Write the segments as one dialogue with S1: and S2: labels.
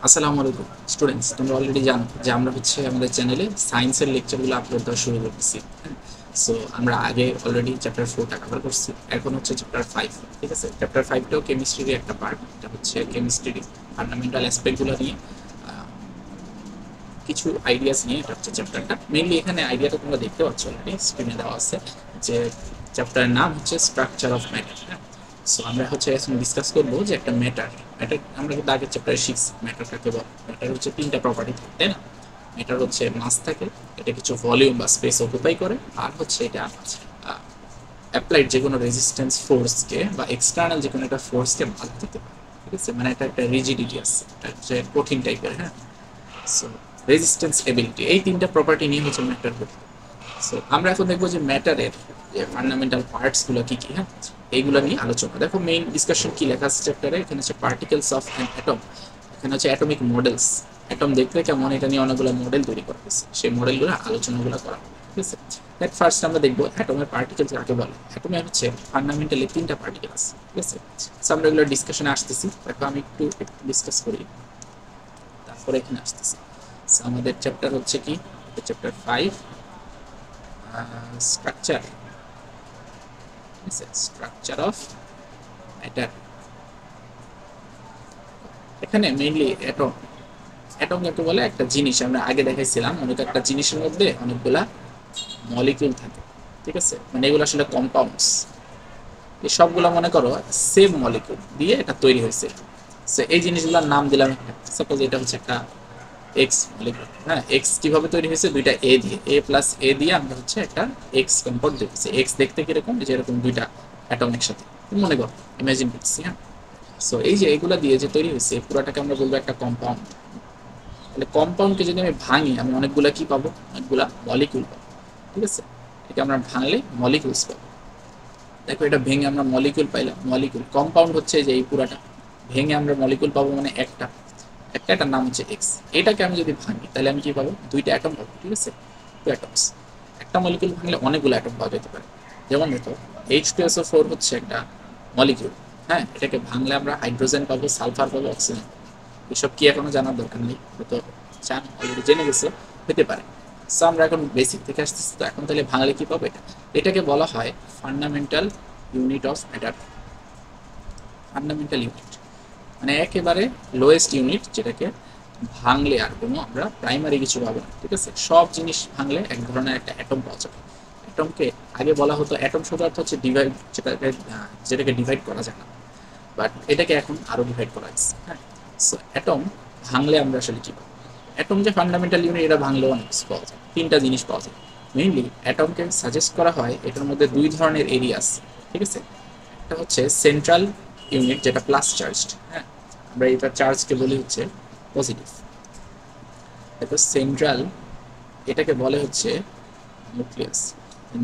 S1: আসসালামু আলাইকুম স্টুডেন্টস, তোমরা অলরেডি জানো যে আমরা হচ্ছে আমাদের চ্যানেলে সায়েন্সের লেকচারগুলো আপলোড দেওয়া শুরু করতেছি। সো আমরা আগে অলরেডি চ্যাপ্টার 4টা কভার করছি, এখন হচ্ছে চ্যাপ্টার 5। ঠিক আছে, চ্যাপ্টার 5টাও কেমিস্ট্রির একটা পার্ট। এটা হচ্ছে কেমিস্ট্রির ফান্ডামেন্টাল অ্যাসপেক্টগুলো নিয়ে আহ, কিছু আইডিয়াস নিয়ে এটা হচ্ছে চ্যাপ্টারটা। মেইনলি এখানে আইডিয়াটা তোমরা দেখতে পাচ্ছ, অলরেডি স্ক্রিনে দেওয়া আছে যে চ্যাপ্টারের নাম হচ্ছে স্ট্রাকচার অফ ম্যাটার। সো আমরা হচ্ছে এখন ডিসকাস করবো যে একটা ম্যাটার ম্যাটার আমরা কিন্তু আগের চ্যাপ্টারে শিখছি ম্যাটার কাকে বলে। ম্যাটার হচ্ছে তিনটা প্রপার্টি থাকে, তাই না? ম্যাটার হচ্ছে মাস থাকে, এটা কিছু ভলিউম বা স্পেস অকুপাই করে, আর হচ্ছে এটা অ্যাপ্লাইড যে কোনো রেজিস্ট্যান্স ফোর্সকে বা এক্সটার্নাল যে কোনো একটা ফোর্সকে বাদ দিতে পারে। ঠিক আছে, মানে এটা একটা রিজিডিটি আছে, এটা হচ্ছে কঠিন টাইপের। হ্যাঁ, সো রেজিস্ট্যান্স এবিলিটি, এই তিনটা প্রপার্টি নিয়ে হচ্ছে ম্যাটার গঠিত। সো আমরা এখন দেখবো যে ম্যাটারের যে ফান্ডামেন্টাল পার্টস গুলো কি কি। হ্যাঁ, এইগুলো নিয়ে আলোচনা। দেখো মেইন ডিসকাশন কি লেখা আছে চ্যাপ্টারে, এখানে হচ্ছে পার্টিকেলস অফ অ্যান অ্যাটম, এখানে হচ্ছে অ্যাটমিক মডেলস। অ্যাটম দেখলে কেমন, এটা নিয়ে অনেকগুলো মডেল তৈরি করা হয়েছে, সেই মডেলগুলো আলোচনাগুলো করা হবে। ঠিক আছে, দ্যাট ফার্স্ট আমরা দেখবো অ্যাটমের পার্টিকেলস কাকে বলে। অ্যাটমের হচ্ছে ফান্ডামেন্টালি তিনটা পার্টিকেল আছে। ঠিক আছে, সো আমরা এগুলো ডিসকাশনে আসতেছি। দেখো আমি একটু ডিসকাস করি, তারপরে এখানে আসতেছি। সো আমাদের চ্যাপ্টার হচ্ছে কি, chapter 5, structure. Structure of matter. এখানে মেইনলি অ্যাটম, অ্যাটম যাকে বলে একটা জিনিস, আমরা আগে দেখাইছিলাম অনেক একটা জিনিসের মধ্যে অনেকগুলা মলিকিউল থাকে। ঠিক আছে, মানে এগুলো আসলে কম্পাউন্ডস। এই সবগুলো মনে করো সেম মলিকিউল দিয়ে এটা তৈরি হয়েছে। সো এই জিনিসগুলোর নাম দিলাম একটা, সাপোজ এটা হচ্ছে একটা এক্স মলিকিউল। হ্যাঁ, এক্স কিভাবে তৈরি হয়েছে, দুইটা এ দিয়ে, এ প্লাস এ দিয়ে আমরা হচ্ছে একটা এক্স কম্পাউন্ড দেখেছি। এক্স দেখতে কিরকম, যে এরকম দুইটা অ্যাটম একসাথে মনে করো, ইমাজিন করছি। হ্যাঁ, সো এই যে এগুলা দিয়ে যে তৈরি হয়েছে পুরাটাকে আমরা বলবো একটা কম্পাউন্ড। তাহলে কম্পাউন্ডকে যদি আমি ভাঙি, আমি অনেকগুলা কি পাবো, অনেকগুলা মলিকিউল পাবো। ঠিক আছে, এটা আমরা ভাঙলে মলিকিউলস পাবো। দেখো এটা ভেঙে আমরা মলিকিউল পাইলাম, মলিকিউল। কম্পাউন্ড হচ্ছে যে এই পুরাটা, ভেঙে আমরা মলিকিউল পাবো, মানে একটা একটা এটার নাম হচ্ছে এক্স। এটাকে আমি যদি ভাঙি তাহলে আমি কি পাবো, দুইটা অ্যাটম পাবো। ঠিক আছে, টু অ্যাটমস। একটা মলিকিউল ভাঙলে অনেকগুলো অ্যাটম পাওয়া যেতে পারে। যেমন দেখো H2SO4 হচ্ছে একটা মলিকিউল। হ্যাঁ, এটাকে ভাঙলে আমরা হাইড্রোজেন পাবো, সালফার পাবো, অক্সিজেন। এসব কি এখনো জানার দরকার নেই, হয়তো জানো, অলরেডি জেনে গেছো, হতে পারে। সো আমরা এখন বেসিক থেকে আসতেছি, তো এখন তাহলে ভাঙলে কি পাবো, এটা এটাকে বলা হয় fundamental unit of matter. Fundamental unit মানে একেবারে লোয়েস্ট ইউনিট, যেটাকে ভাঙলে আর কোনো আমরা প্রাইমারি কিছু পাবো না। ঠিক আছে, সব জিনিস ভাঙলে এক ধরনের একটা অ্যাটম পাওয়া যাবে। অ্যাটমকে আগে বলা হতো, অ্যাটম শুধু অর্থ হচ্ছে ডিভাইড, যেটাকে ডিভাইড করা যায় না, বাট এটাকে এখন আরো ডিভাইড করা হয়েছে। হ্যাঁ, সো অ্যাটম ভাঙলে আমরা আসলে কি পাবো, অ্যাটম যে ফান্ডামেন্টাল ইউনিট, এটা ভাঙলেও অনেক কিছু পাওয়া যায়, তিনটা জিনিস পাওয়া যায়। মেইনলি অ্যাটমকে সাজেস্ট করা হয়, এটার মধ্যে দুই ধরনের এরিয়াস। ঠিক আছে, একটা হচ্ছে সেন্ট্রাল ইউনিট, যেটা প্লাস চার্জড। হ্যাঁ, আমরা এটা চার্জকে বলি হচ্ছে পজিটিভ। দেখো সেন্ট্রাল, এটাকে বলে হচ্ছে নিউক্লিয়াস।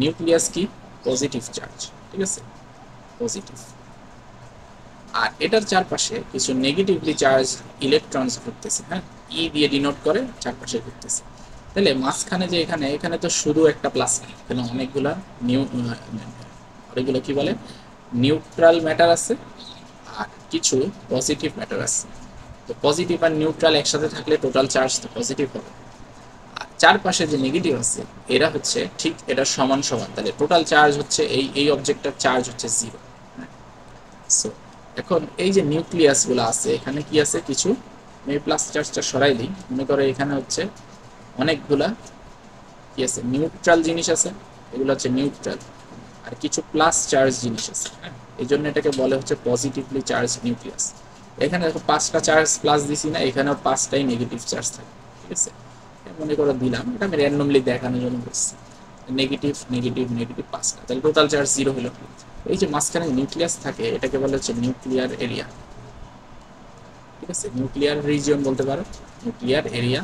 S1: নিউক্লিয়াস কি, পজিটিভ চার্জ। ঠিক আছে, পজিটিভ। আর এটার চারপাশে কিছু নেগেটিভলি চার্জ ইলেকট্রনস ঘুরতেছে। হ্যাঁ, ই দিয়ে ডিনোট করে চারপাশে ঘুরতেছে। তাহলে মাঝখানে যে এখানে, এখানে তো শুধু একটা প্লাস নেই, এখানে অনেকগুলা নিউ অনেকগুলো কি বলে নিউট্রাল ম্যাটার আছে, আর কিছু পজিটিভ ম্যাটার আছে। তো পজিটিভ আর নিউট্রাল একসাথে থাকলে টোটাল চার্জ তো পজিটিভ হবে। আর চারপাশে যে নেগেটিভ আছে, এরা হচ্ছে ঠিক এটা সমান সমান, তাহলে টোটাল চার্জ হচ্ছে এই এই অবজেক্টটার চার্জ হচ্ছে জিরো। সো এখন এই যে নিউক্লিয়াস গুলো আছে, এখানে কি আছে, কিছু আমি প্লাস চার্জটা সরাই দিই, মনে করো এখানে হচ্ছে অনেকগুলা কি আছে, নিউট্রাল জিনিস আছে, এগুলো হচ্ছে নিউট্রাল। আর কিছু প্লাস চার্জ জিনিস আছে। হ্যাঁ, এই জন্য এটাকে বলে হচ্ছে পজিটিভলি চার্জ নিউক্লিয়াস। এখানে দেখো পাঁচটা চার্জ প্লাস দিছি না, এখানেও পাঁচটাই নেগেটিভ চার্জ থাকে। ঠিক আছে, মনে করো দিলাম, এটা আমি র্যান্ডমলি দেখানোর জন্য করছি, নেগেটিভ নেগেটিভ নেগেটিভ পাঁচটা, তাহলে টোটাল চার্জ জিরো হলো। এই যে মাঝখানে নিউক্লিয়াস থাকে, এটাকে বলা হচ্ছে নিউক্লিয়ার এরিয়া। ঠিক আছে, নিউক্লিয়ার রিজিয়ন বলতে পারো, নিউক্লিয়ার এরিয়া।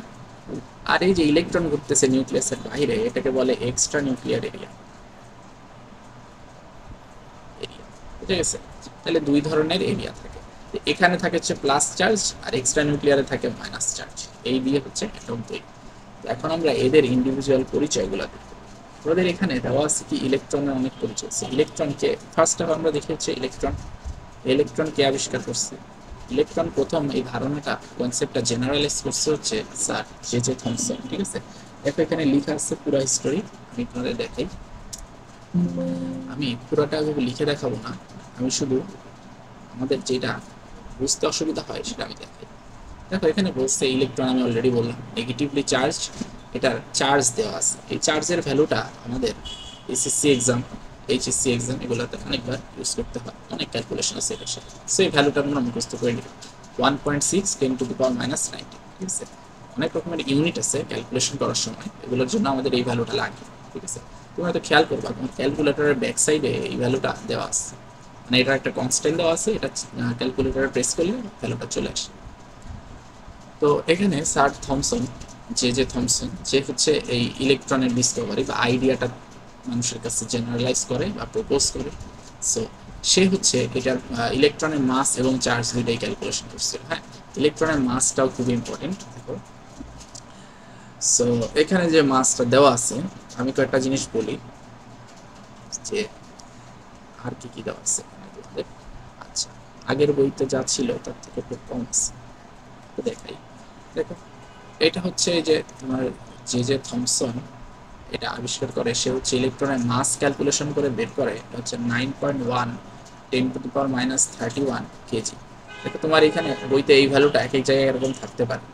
S1: আর এই যে ইলেকট্রন ঘুরতেছে নিউক্লিয়াসের বাইরে, এটাকে বলে এক্সট্রা নিউক্লিয়ার এরিয়া। এরিয়া, ঠিক আছে, তাহলে দুই ধরনের এরিয়া থাকে। এখানে থাকে হচ্ছে প্লাস চার্জ, আর এক্সট্রা নিউক্লিয়ারে থাকে মাইনাস চার্জ। এই দিয়ে হচ্ছে অ্যাটম তৈরি। এখন আমরা এদের ইন্ডিভিজুয়াল পরিচয়গুলো দেখব। ওদের এখানে দেওয়া আছে কি, ইলেকট্রনের অনেক পরিচয় আছে। ইলেকট্রনকে ফার্স্ট অফ আমরা দেখি হচ্ছে ইলেকট্রন। ইলেকট্রন কে আবিষ্কার করছে, ইলেকট্রন প্রথম এই ধারণাটা কনসেপ্টটা জেনারেলাইজ করছে হচ্ছে স্যার জে থমসন। ঠিক আছে, দেখো এখানে লেখা আছে পুরো হিস্টোরি, আমি তোমাদের দেখাই। আমি পুরোটা লিখে দেখাবো না, আমি শুধু আমাদের যেটা বুঝতে অসুবিধা হয় সেটা আমি দেখাই। দেখো এখানে বলছে ইলেকট্রন, আমি অলরেডি বললাম নেগেটিভলি চার্জ, এটার চার্জ দেওয়া আছে। এই চার্জের ভ্যালুটা আমাদের এসএসসি এক্সাম, এইচএসসি এক্সাম এগুলোতে অনেকবার ইউজ করতে হয়, অনেক ক্যালকুলেশন আছে এটার সাথে। সো এই ভ্যালুটা আমরা মুখস্থ করে নিই, 1.6 10⁻⁻⁹ ঠিক আছে। অনেক রকমের ইউনিট আছে ক্যালকুলেশন করার সময়, এগুলোর জন্য আমাদের এই ভ্যালুটা লাগে। ঠিক আছে, তুমি হয়তো খেয়াল করবা তোমার ক্যালকুলেটরের ব্যাক সাইডে এই ভ্যালুটা দেওয়া আছে, মানে এটা একটা কনস্ট্যান্ট দেওয়া আছে, এটা ক্যালকুলেটরে প্রেস করলে ভ্যালুটা চলে আসে। তো এখানে স্যার থমসন, জে থমসন, যে হচ্ছে এই ইলেকট্রনের ডিসকভারি বা আইডিয়াটা মানুষের কাছে জেনারেলাইজ করে বা প্রপোজ করে। সো সে হচ্ছে এটার ইলেকট্রনের মাস এবং চার্জ দুইটাই ক্যালকুলেশন করছিল। হ্যাঁ, ইলেকট্রনের মাসটাও খুব ইম্পর্টেন্ট। দেখো সো এখানে যে মাসটা দেওয়া আছে, আমি কয়েকটা জিনিস বলি যে আর কি কি দেওয়া আছে। আচ্ছা, আগের বইতে যা ছিল তার থেকে একটু কম আছে, দেখাই। দেখো এটা হচ্ছে যে তোমার জে থমসন এটা আবিষ্কার করে, সে হচ্ছে ইলেকট্রনের মাস ক্যালকুলেশন করে বের করে, এটা হচ্ছে 9.1 10⁻31 কেজি। দেখো তোমার এখানে বইতে এই ভ্যালুটা এক এক জায়গায় এরকম থাকতে পারে।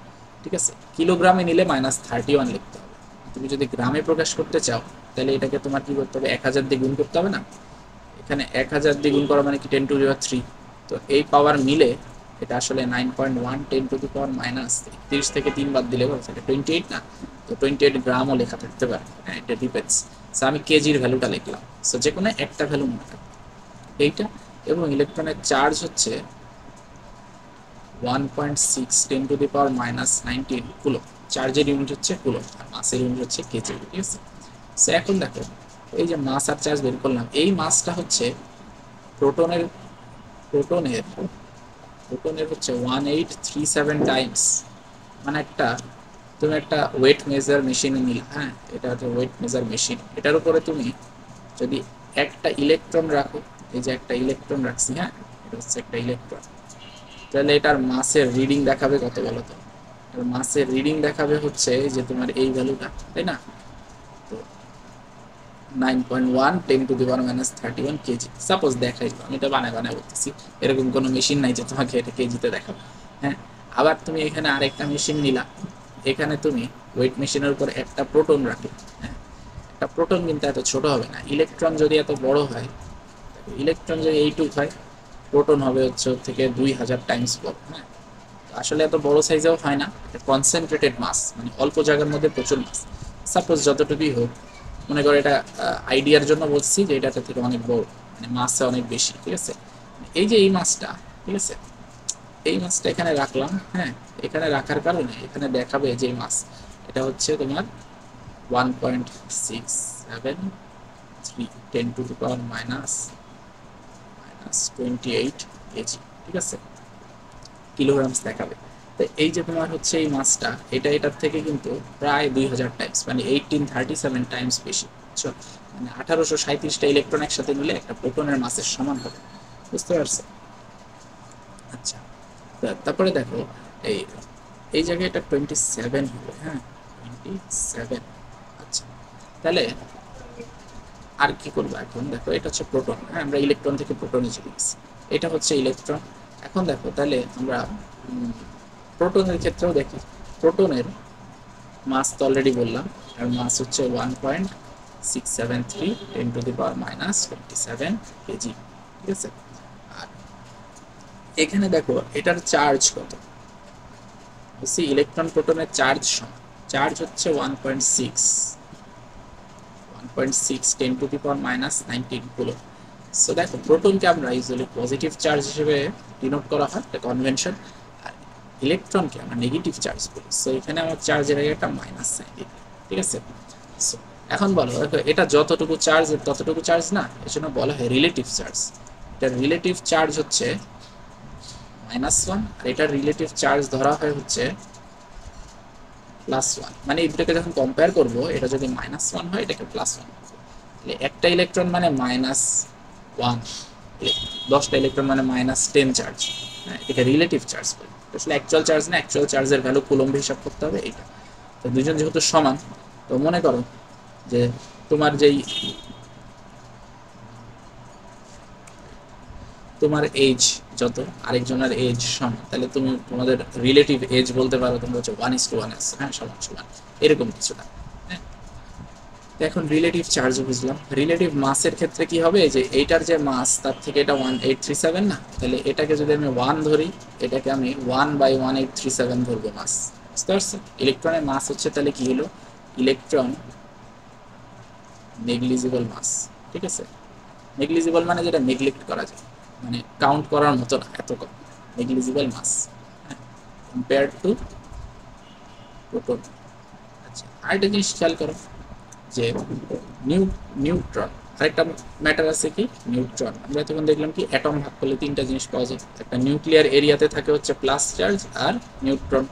S1: ঠিক আছে, কিলোগ্রামে নিলে -31 লিখতে হবে। তুমি যদি গ্রামে প্রকাশ করতে চাও তাহলে এটাকে তোমার কি করতে হবে, 1000 দিয়ে গুণ করতে হবে না। এখানে 1000 দিয়ে গুণ করা মানে কি 10⁻3। তো এই পাওয়ার মিলে এটা আসলে 9.1 10⁻31 থেকে 3 বাদ দিলে কত থাকে, 28 না। তো 28 গ্রামও লেখা থাকতে পারে, হ্যাঁ এটা ডিপেন্ডস। সো আমি কেজির ভ্যালুটা লিখলাম, সো যে কোনো একটা ভ্যালু মনে থাকে এইটা। এবং ইলেকট্রনের চার্জ হচ্ছে 1.6 10⁻⁻19 কুলম। চার্জের ইউনিট হচ্ছে কুলম আর মাসের ইউনিট হচ্ছে কেজি। ঠিক আছে, সো এখন দেখো এই যে মাস আর চার্জ বের করলাম, এই মাসটা হচ্ছে প্রোটনের প্রোটনের প্রোটনের হচ্ছে 1837 টাইমস, মানে একটা তুমি একটা ওয়েট মেজার মেশিনে নিলে, হ্যাঁ এটা হচ্ছে ওয়েট মেজার মেশিন, এটার উপরে তুমি যদি একটা ইলেকট্রন রাখো, এই যে একটা ইলেকট্রন রাখছি, হ্যাঁ এটা হচ্ছে একটা ইলেকট্রন, তাহলে এটার মাসের রিডিং দেখাবে কত বলো তো? মাসের রিডিং দেখাবে হচ্ছে যে তোমার এই ভ্যালুটা, তাই না? তো 9.1 10⁻31 কেজি সাপোজ দেখাই, আমি এটা বানায় বানায় বলতেছি, এরকম কোনো মেশিন নাই যে তোমাকে এটা কেজিতে দেখাবে। হ্যাঁ, আবার তুমি এখানে আরেকটা মেশিন নিলা, এখানে তুমি ওয়েট মেশিনের উপর একটা প্রোটন রাখো। হ্যাঁ, একটা প্রোটন কিন্তু এত ছোট হবে না, ইলেকট্রন যদি এত বড় হয়, ইলেকট্রন যদি এইটুক হয়, প্রোটন হবে হচ্ছে থেকে 2000 টাইমস বড়। হ্যাঁ, আসলে এত বড় সাইজেও হয় না, কনসেন্ট্রেটেড মাস, মানে অল্প জায়গার মধ্যে প্রচুর মাস। সাপোজ যতটুকুই হোক, মনে করো এটা আইডিয়ার জন্য বলছি যে এটা থেকে অনেক বড়, মানে মাসে অনেক বেশি। ঠিক আছে, এই যে এই মাসটা, ঠিক আছে এই মাসটা এখানে রাখলাম। হ্যাঁ, এখানে রাখার কারণে এখানে দেখাবে যে মাস এটা হচ্ছে তোমার 1.673 10⁻⁻28 কেজি। ঠিক আছে, কিলোগ্রামস দেখাবে। তো এই যে তোমার হচ্ছে এই মাসটা, এটা এটার থেকে কিন্তু প্রায় 2000 টাইমস, মানে 1837 টাইমস বেশি, বুঝছো? মানে 1837টা ইলেকট্রন একসাথে মিলে একটা প্রোটনের মাসের সমান হবে, বুঝতে পারছো? আচ্ছা, তারপরে দেখো এই এই জায়গায় এটা 27 হবে। হ্যাঁ, 27। আচ্ছা, তাহলে আর কি করবো এখন? দেখো এটা হচ্ছে প্রোটন, হ্যাঁ আমরা ইলেকট্রন থেকে প্রোটনে চলে গেছি, এটা হচ্ছে ইলেকট্রন। এখন দেখো তাহলে আমরা প্রোটনের ক্ষেত্রেও দেখি, প্রোটনের মাস তো অলরেডি বললাম, আর মাস হচ্ছে 1.673 10⁻⁻27 কেজি। ঠিক আছে, আর এখানে দেখো এটার চার্জ কত, বলছি ইলেকট্রন প্রোটনের চার্জ সমান, চার্জ হচ্ছে 1.6 10⁻⁻19 কুলম। সো দেখো প্রোটনকে আমরা ইউজুয়ালি পজিটিভ চার্জ হিসেবে ডিনোট করা হয়, এটা কনভেনশন, আর ইলেকট্রনকে আমরা নেগেটিভ চার্জ বলি। সো এখানে আমার চার্জের আগে একটা মাইনাস সাইন দিই। ঠিক আছে, সো এখন বলো দেখো এটা যতটুকু চার্জ ততটুকু চার্জ না, এর জন্য বলা হয় রিলেটিভ চার্জ। এটার রিলেটিভ চার্জ হচ্ছে -1, আর এটার রিলেটিভ চার্জ ধরা হয় হচ্ছে +1। মানে এই দুটোকে যখন কম্পেয়ার করবো, এটা যদি -1 হয় এটাকে +1, একটা ইলেকট্রন মানে -1, 10টা ইলেকট্রন মানে -10 চার্জ। হ্যাঁ, এটাকে রিলেটিভ চার্জ বলে। আসলে অ্যাকচুয়াল চার্জ না, অ্যাকচুয়াল চার্জের ভ্যালু কুলম্বে হিসাব করতে হবে এইটা। তো দুজন যেহেতু সমান, তো মনে করো যে তোমার যেই তোমার এজ যত আরেকজনের এজ সমান, তাহলে তুমি তোমাদের রিলেটিভ এজ বলতে পারো তোমরা হচ্ছে 1:1 আছে, হ্যাঁ, সমান সমান এরকম কিছুটা। হ্যাঁ, এখন রিলেটিভ চার্জ বুঝলাম। রিলেটিভ মাসের ক্ষেত্রে কি হবে, যে এইটার যে মাস তার থেকে এটা 1837 না, তাহলে এটাকে যদি আমি 1 ধরি, এটাকে আমি 1/1837 ধরবো মাস। বুঝতে পারছো? ইলেকট্রনের মাস হচ্ছে তাহলে কি হলো, ইলেকট্রন নেগলিজিবল মাস। ঠিক আছে, নেগলিজিবল মানে যেটা নেগলেক্ট করা যায়, মানে কাউন্ট করার মতো না, এত কম, negligible mass compare to proton. আচ্ছা, আরেকটা জিনিস খেয়াল করো যে নিউট্রন, আরেকটা ম্যাটার আছে কি, নিউট্রন। আমরা তখন দেখলাম কি অ্যাটম ভাগ করলে তিনটা জিনিস পাওয়া যায়, একটা নিউক্লিয়ার এরিয়াতে থাকে হচ্ছে প্লাস চার্জ আর নিউট্রন,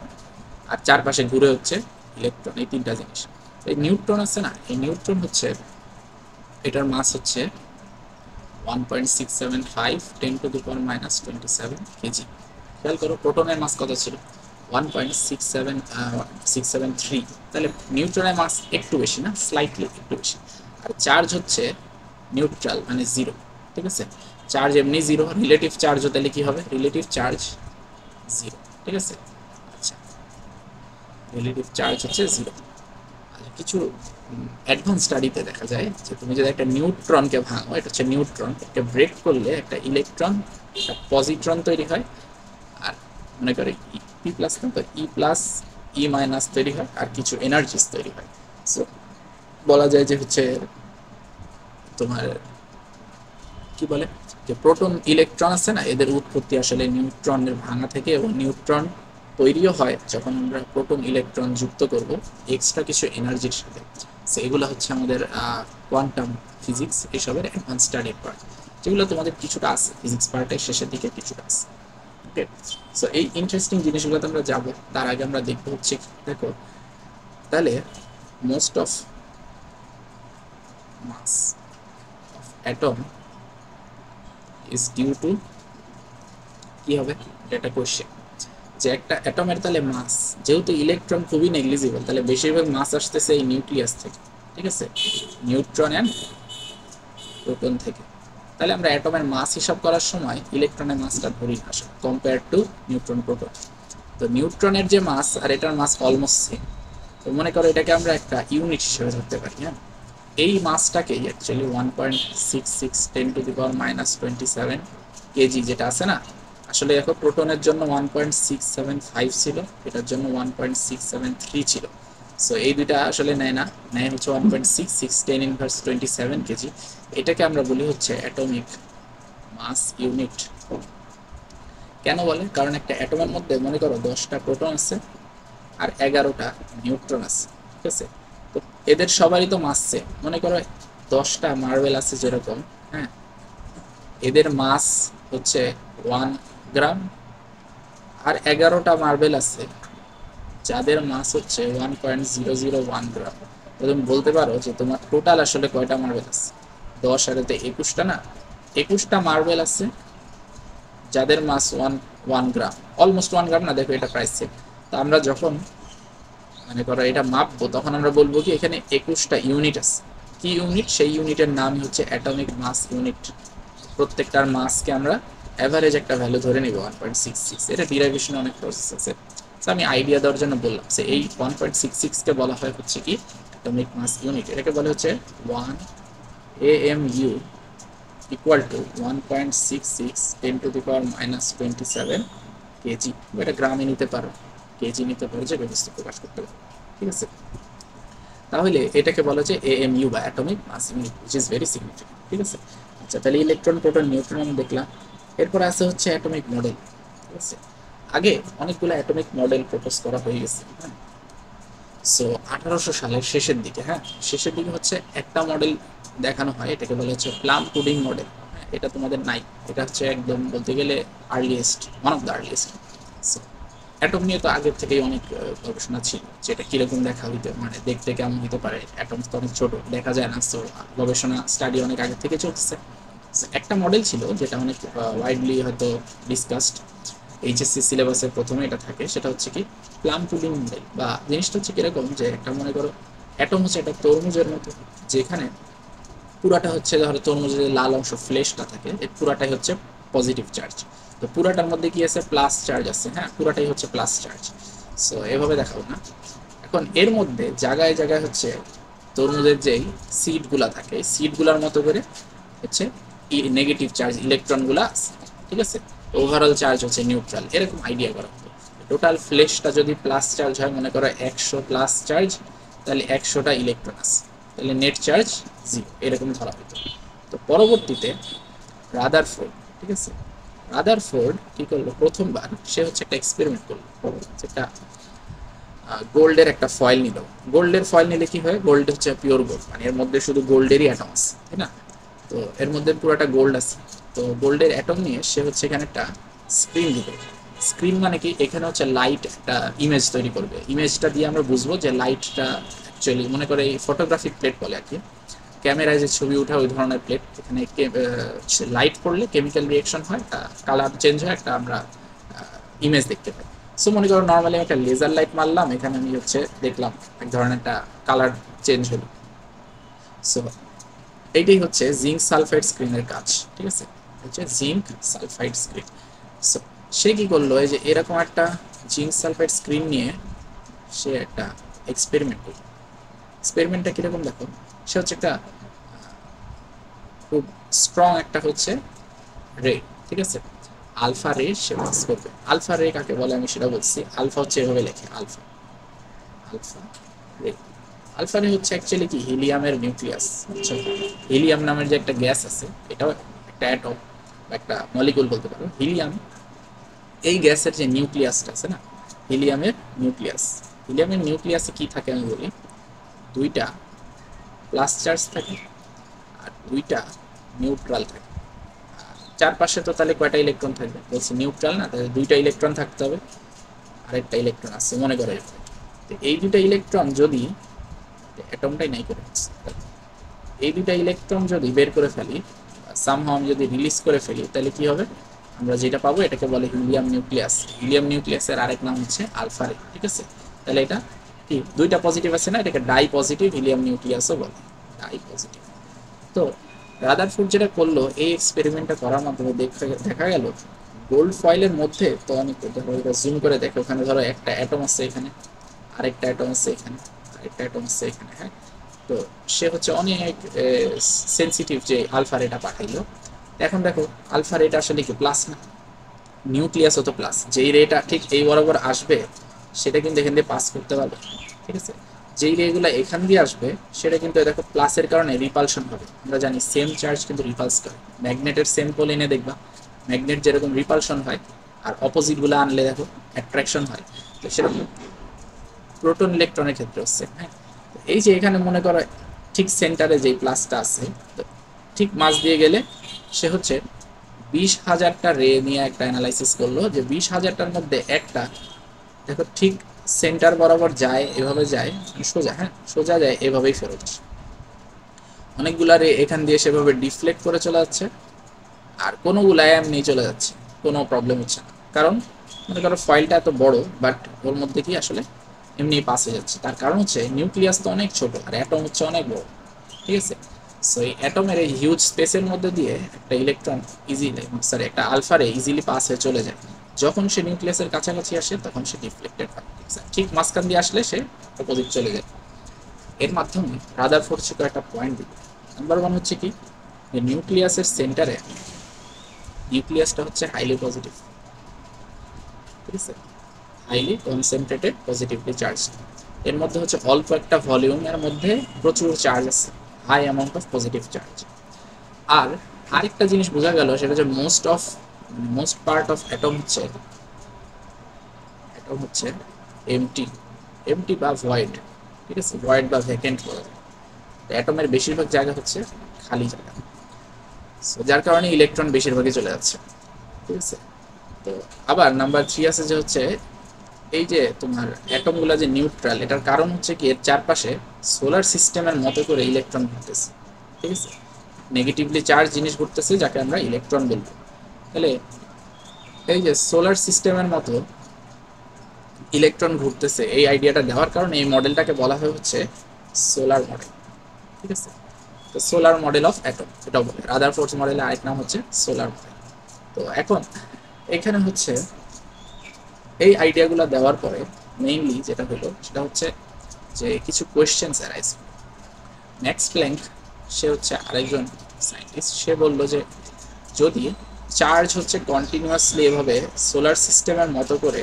S1: আর চারপাশে ঘুরে হচ্ছে ইলেকট্রন, এই তিনটা জিনিস। এই নিউট্রন আছে না, এই নিউট্রন হচ্ছে, এটার মাস হচ্ছে 1.675 10⁻⁻27 কেজি। খেয়াল করো প্রোটনের মাস কত ছিল, 1.673। তাহলে নিউট্রনের মাস একটু বেশি না, স্লাইটলি একটু বেশি। আর চার্জ হচ্ছে নিউট্রাল মানে জিরো। ঠিক আছে, চার্জ এমনি জিরো, রিলেটিভ চার্জ তাহলে কি হবে, রিলেটিভ চার্জ জিরো। ঠিক আছে, আচ্ছা, রিলেটিভ চার্জ হচ্ছে জিরো। কিছু অ্যাডভান্স স্টাডিতে দেখা যায় যে তুমি যদি একটা নিউট্রনকে ভাঙো, এটা হচ্ছে নিউট্রন, এটা ব্রেক করলে একটা ইলেকট্রন, একটা পজিট্রন তৈরি হয়, আর মনে করে পি প্লাস না, তো ই প্লাস ই মাইনাস তৈরি হয়, আর কিছু এনার্জিস তৈরি হয়। সো বলা যায় যে হচ্ছে তোমার কি বলে, যে প্রোটন ইলেকট্রন আছে না, এদের উৎপত্তি আসলে নিউট্রনের ভাঙা থেকে, এবং নিউট্রন তৈরিও হয় যখন আমরা প্রোটন ইলেকট্রন যুক্ত করব এক্সট্রা কিছু এনার্জির সাথে। সো এগুলো হচ্ছে আমাদের কোয়ান্টাম ফিজিক্স এসবের অ্যাডভান্স স্টাডির পার্ট, যেগুলো তোমাদের কিছুটা আছে ফিজিক্স পার্টের শেষের দিকে কিছুটা আছে। ওকে, সো এই ইন্টারেস্টিং জিনিসগুলোতে আমরা যাব, তার আগে আমরা দেখবো হচ্ছে দেখো, তাহলে most of mass of atom is due to কি হবে, এটা কোশ্চেন, যে একটা অ্যাটমের তাহলে মাস, যেহেতু ইলেকট্রন খুবই নেগলিজিবল, তাহলে বেশিরভাগ মাস আসতেছে এই নিউক্লিয়াস থেকে। ঠিক আছে, নিউট্রন অ্যান্ড প্রোটন থেকে। তাহলে আমরা অ্যাটমের মাস হিসাব করার সময় ইলেকট্রনের মাসটা ধরি আসলে কম্পেয়ার টু নিউট্রন প্রোটন। তো নিউট্রনের যে মাস আর এটার মাস অলমোস্ট সেম। তো মনে করো এটাকে আমরা একটা ইউনিট হিসেবে ধরতে পারি। হ্যাঁ, এই মাসটাকেই অ্যাকচুয়ালি 1.66 10⁻⁻27 কেজি যেটা আছে না, আসলে দেখো প্রোটনের জন্য 1.675 ছিল, এটার জন্য 1.673 ছিল। সো এই দুইটা আসলে নেয় না, নেয় হচ্ছে 1.66 10⁻27 কেজি। এটাকে আমরা বলি হচ্ছে অ্যাটমিক মাস ইউনিট। কেন বলে, কারণ একটা অ্যাটমের মধ্যে মনে করো 10টা প্রোটন আছে আর 11টা নিউট্রন আছে। ঠিক আছে, তো এদের সবারই তো মাস সেম। মনে করো 10টা মার্বেল আছে যেরকম, হ্যাঁ, এদের মাস হচ্ছে 1 গ্রাম, আর 11টা মার্বেল আছে যাদের মাস হচ্ছে 1.001 গ্রাম। তুমি বলতে পারো যে তোমার টোটাল আসলে কয়টা মার্বেল আছে, 10 আর 21টা না, 21টা মার্বেল আছে যাদের মাস 1 গ্রাম, অলমোস্ট 1 গ্রাম না, দেখো এটা প্রাইস সেম। তো আমরা যখন মনে করো এটা মাপবো, তখন আমরা বলবো কি এখানে 21টা ইউনিট আছে। কি ইউনিট, সেই ইউনিটের নামই হচ্ছে অ্যাটমিক মাস ইউনিট। প্রত্যেকটার মাসকে আমরা অ্যাভারেজ একটা ভ্যালু ধরে নিব 1.66। এটা ডিরাইভেশনে অনেক প্রসেস আছে, আমি আইডিয়া দেওয়ার জন্য বললাম যে এই 1.66কে বলা হয় হচ্ছে কি অ্যাটমিক মাস ইউনিট। এটাকে বলা হচ্ছে 1 AMU ইকুয়াল টু 1.66 10⁻⁻27 কেজি। এটা গ্রামে নিতে পারো, কেজি নিতে পারো, যে ব্যবস্থা প্রকাশ করতে পারো। ঠিক আছে, তাহলে এটাকে বলা যায় AMU বা atomic mass unit, which is very significant. ঠিক আছে, আচ্ছা, তাহলে ইলেকট্রন প্রোটন নিউট্রন আমি দেখলাম। এরপর আছে হচ্ছে অ্যাটমিক মডেল। ঠিক আছে, আগে অনেকগুলো অ্যাটমিক মডেল প্রপোজ করা হয়ে গেছে। হ্যাঁ, সো 1800 সালের শেষের দিকে, হ্যাঁ শেষের দিকে হচ্ছে একটা মডেল দেখানো হয়, এটাকে বলা হচ্ছে প্লাম পুডিং মডেল। এটা তোমাদের নাই, এটা হচ্ছে একদম বলতে গেলে earliest, one of the earliest. So atom নিয়ে তো আগের থেকেই অনেক গবেষণা ছিল, যেটা কিরকম দেখা হইতে, মানে দেখতে কেমন হতে পারে, অ্যাটম তো অনেক ছোট দেখা যায় না। সো গবেষণা স্টাডি অনেক আগে থেকে চলতেছে। একটা মডেল ছিল যেটা অনেক ওয়াইডলি হয়তো ডিসকাসড, এইচএসসি সিলেবাসের প্রথমে এটা থাকে, সেটা হচ্ছে কি প্লাম পুডিং মডেল। বা জিনিসটা হচ্ছে কিরকম, যে একটা মনে করো অ্যাটম হচ্ছে একটা তরমুজের মতো, যেখানে পুরাটা হচ্ছে ধরো তরমুজের যে লাল অংশ ফ্লেশটা থাকে এর পুরাটাই হচ্ছে পজিটিভ চার্জ, তো পুরাটার মধ্যে কি আছে প্লাস চার্জ আছে, হ্যাঁ পুরাটাই হচ্ছে প্লাস চার্জ। সো এভাবে দেখাবো না। এখন এর মধ্যে জায়গায় জায়গায় হচ্ছে তরমুজের যেই সিডগুলা থাকে সিডগুলার মতো করে হচ্ছে নেগেটিভ চার্জ ইলেকট্রনগুলা আছে, ঠিক আছে। ওভারঅল চার্জ হচ্ছে নিউট্রাল, এরকম আইডিয়া করা হতো। টোটাল ফ্লেশটা যদি প্লাস চার্জ হয়, মনে করো 100 প্লাস চার্জ, তাহলে 100টা ইলেকট্রন আছে, তাহলে নেট চার্জ 0, এরকম ধরা হতো। তো পরবর্তীতে রাদারফোর্ড, ঠিক আছে, রাদারফোর্ড কি করলো, প্রথমবার সে হচ্ছে একটা এক্সপেরিমেন্ট করলো, একটা গোল্ডের একটা ফয়েল নিল। গোল্ডের ফয়েল নিলে কি হয়, গোল্ড হচ্ছে পিওর গোল্ড, মানে এর মধ্যে শুধু গোল্ডেরই অ্যাটম আছে, তাই না। তো এর মধ্যে পুরোটা গোল্ড আছে। তো গোল্ডের অ্যাটম নিয়ে সে হচ্ছে এখানে একটা স্ক্রিন দিবে। স্ক্রিন মানে কি, এখানে হচ্ছে লাইট একটা ইমেজ তৈরি করবে, ইমেজটা দিয়ে আমরা বুঝবো যে লাইটটা অ্যাকচুয়ালি মনে করে এই ফটোগ্রাফিক প্লেট বলে আর কি, ক্যামেরায় যে ছবি ওঠা ওই ধরনের প্লেট, এখানে লাইট পড়লে কেমিক্যাল রিয়েকশন হয়, কালার চেঞ্জ হয়, একটা আমরা ইমেজ দেখতে পাই। সো মনে করো নর্মালি একটা লেজার লাইট মারলাম, এখানে আমি হচ্ছে দেখলাম এক ধরনের একটা কালার চেঞ্জ হলো। সো এইটাই হচ্ছে জিঙ্ক সালফাইড স্ক্রিনের কাজ, ঠিক আছে, হচ্ছে জিঙ্ক সালফাইড স্ক্রিন। সো সে কি করলো, এই যে এরকম একটা জিঙ্ক সালফাইড স্ক্রিন নিয়ে সে একটা এক্সপেরিমেন্ট করলো। এক্সপেরিমেন্টটা কিরকম দেখো, সে হচ্ছে একটা খুব স্ট্রং একটা হচ্ছে রে, ঠিক আছে, আলফা রে সে পাস করবে। আলফা রে কাকে বলে আমি সেটা বলছি, আলফা হচ্ছে এভাবে লেখে, আলফা, আলফা রে। আলফা রে হচ্ছে অ্যাকচুয়ালি কি হিলিয়ামের নিউক্লিয়াস। আচ্ছা, হিলিয়াম নামের যে একটা গ্যাস আছে, এটাও একটা অ্যাটম বা একটা মলিকুল বলতে পারো। হিলিয়াম এই গ্যাসের যে নিউক্লিয়াসটা আছে না, হিলিয়ামের নিউক্লিয়াস, হিলিয়ামের নিউক্লিয়াসে কি থাকে আমি বলি, দুইটা প্লাস চার্জ থাকে আর দুইটা নিউট্রাল থাকে। চারপাশে তো তাহলে কয়টা ইলেকট্রন থাকবে, বলছি নিউট্রাল না, তাহলে দুইটা ইলেকট্রন থাকতে হবে, আরেকটা ইলেকট্রন আছে মনে করে। তো এই দুইটা ইলেকট্রন যদি অ্যাটমটাই নাই করে, এই দুইটা ইলেকট্রন যদি বের করে ফেলি, সামহাও আমি যদি রিলিজ করে ফেলি, তাহলে কি হবে, আমরা যেটা পাবো এটাকে বলে হিলিয়াম নিউক্লিয়াস। হিলিয়াম নিউক্লিয়াসের আরেক নাম হচ্ছে আলফা রে, ঠিক আছে। তাহলে এটা কি দুইটা পজিটিভ আছে না, এটাকে ডাই পজিটিভ হিলিয়াম নিউক্লিয়াসও বলে, ডাই পজিটিভ। তো রাদারফোর্ড যেটা করলো, এই এক্সপেরিমেন্টটা করার মাধ্যমে দেখা গেল গোল্ড ফয়েলের মধ্যে, তো আমি জুম করে দেখো, ওখানে ধরো একটা অ্যাটম আছে এখানে, আরেকটা অ্যাটম আছে এখানে, আরেকটা অ্যাটম আছে এখানে, হ্যাঁ। তো সে হচ্ছে অনেক সেন্সিটিভ যে আলফা রেটা পাঠাইলো। এখন দেখো আলফা রেটা আসলে কি প্লাস না, নিউক্লিয়াসও তো প্লাস, যেই রেটা ঠিক এই বরাবর আসবে সেটা কিন্তু এখান দিয়ে পাস করতে পারবে, ঠিক আছে। যেই রেগুলো এখান দিয়ে আসবে সেটা কিন্তু দেখো প্লাসের কারণে রিপালশন হবে। আমরা জানি সেম চার্জ কিন্তু রিপালস করে, ম্যাগনেটের সেম পোল এনে দেখবা, ম্যাগনেট যেরকম রিপালশন হয় আর অপোজিটগুলো আনলে দেখো অ্যাট্রাকশন হয়, তো সেরকম প্রোটন ইলেকট্রনের ক্ষেত্রে হচ্ছে, হ্যাঁ। এই যে এখানে মনে করো ঠিক সেন্টারে যেই প্লাসটা আছে, তো ঠিক মাঝ দিয়ে গেলে সে হচ্ছে 20,000টা রে নিয়ে একটা অ্যানালাইসিস করলো, যে 20,000টার মধ্যে একটা দেখো ঠিক সেন্টার বরাবর যায়, এভাবে যায় সোজা, হ্যাঁ সোজা যায়, এভাবেই ফেরত আসে। অনেকগুলা রে এখান দিয়ে সেভাবে ডিফ্লেক্ট করে চলে যাচ্ছে, আর কোনোগুলাই এমনি চলে যাচ্ছে, কোনো প্রবলেম হচ্ছে না। কারণ মনে করো ফয়েলটা এত বড়, বাট ওর মধ্যে কি আসলে এমনি পাস হয়ে যাচ্ছে। তার কারণ হচ্ছে নিউক্লিয়াস তো অনেক ছোট আর অ্যাটম হচ্ছে অনেক বড়, ঠিক আছে। সো এই অ্যাটমের এই হিউজ স্পেসের মধ্যে দিয়ে একটা ইলেকট্রন ইজিলি, সরি একটা আলফারে ইজিলি পাস হয়ে চলে যায়। যখন সে নিউক্লিয়াসের কাছাকাছি আসে তখন সে ডিফ্লেক্টেড হয়, ঠিক মাঝখান দিয়ে আসলে সে অপোজিট চলে যায়। এর মাধ্যমে রাদারফোর্ড ছিল একটা পয়েন্ট দিল। নাম্বার ওয়ান হচ্ছে কি, যে নিউক্লিয়াসের সেন্টারে নিউক্লিয়াসটা হচ্ছে হাইলি পজিটিভ, ঠিক আছে, হাইলি কনসেন্ট্রেটেড পজিটিভলি চার্জ। এর মধ্যে হচ্ছে অল্প একটা ভলিউমের মধ্যে প্রচুর চার্জ আছে, high amount of positive charge. আর আরেকটা জিনিস বোঝা গেল, সেটা হচ্ছে মোস্ট পার্ট অফ অ্যাটম হচ্ছে এমটি, এমটি বা ভয়েড, ঠিক আছে, ভয়েড বা ভ্যাকেন্ট বলা যায়। অ্যাটমের বেশিরভাগ জায়গা হচ্ছে খালি জায়গা, যার কারণে ইলেকট্রন বেশিরভাগই চলে যাচ্ছে, ঠিক আছে। তো আবার নাম্বার 3 আছে যে হচ্ছে এই যে তোমার অ্যাটমগুলো যে নিউট্রাল, এটার কারণ হচ্ছে কি এর চারপাশে সোলার সিস্টেমের মতো করে ইলেকট্রন ঘুরতেছে, ঠিক আছে। নেগেটিভলি চার্জ জিনিস ঘুরতেছে যাকে আমরা ইলেকট্রন বলবো। তাহলে এই যে সোলার সিস্টেমের মতো ইলেকট্রন ঘুরতেছে, এই আইডিয়াটা দেওয়ার কারণে এই মডেলটাকে বলা হয় হচ্ছে সোলার মডেল। ঠিক আছে, তো সোলার মডেল অফ অ্যাটম এটাও বলে, রাদারফোর্ড মডেলের আরেক নাম হচ্ছে সোলার মডেল। তো এখন এখানে হচ্ছে এই আইডিয়াগুলো দেওয়ার পরে মেইনলি যেটা হলো সেটা হচ্ছে যে কিছু কোয়েশ্চেন্স অ্যারাইজ। ম্যাক্স প্ল্যাঙ্ক সে হচ্ছে আরেকজন সায়েন্টিস্ট, সে বলল যে যদি চার্জ হচ্ছে কন্টিনিউয়াসলি এভাবে সোলার সিস্টেমের মতো করে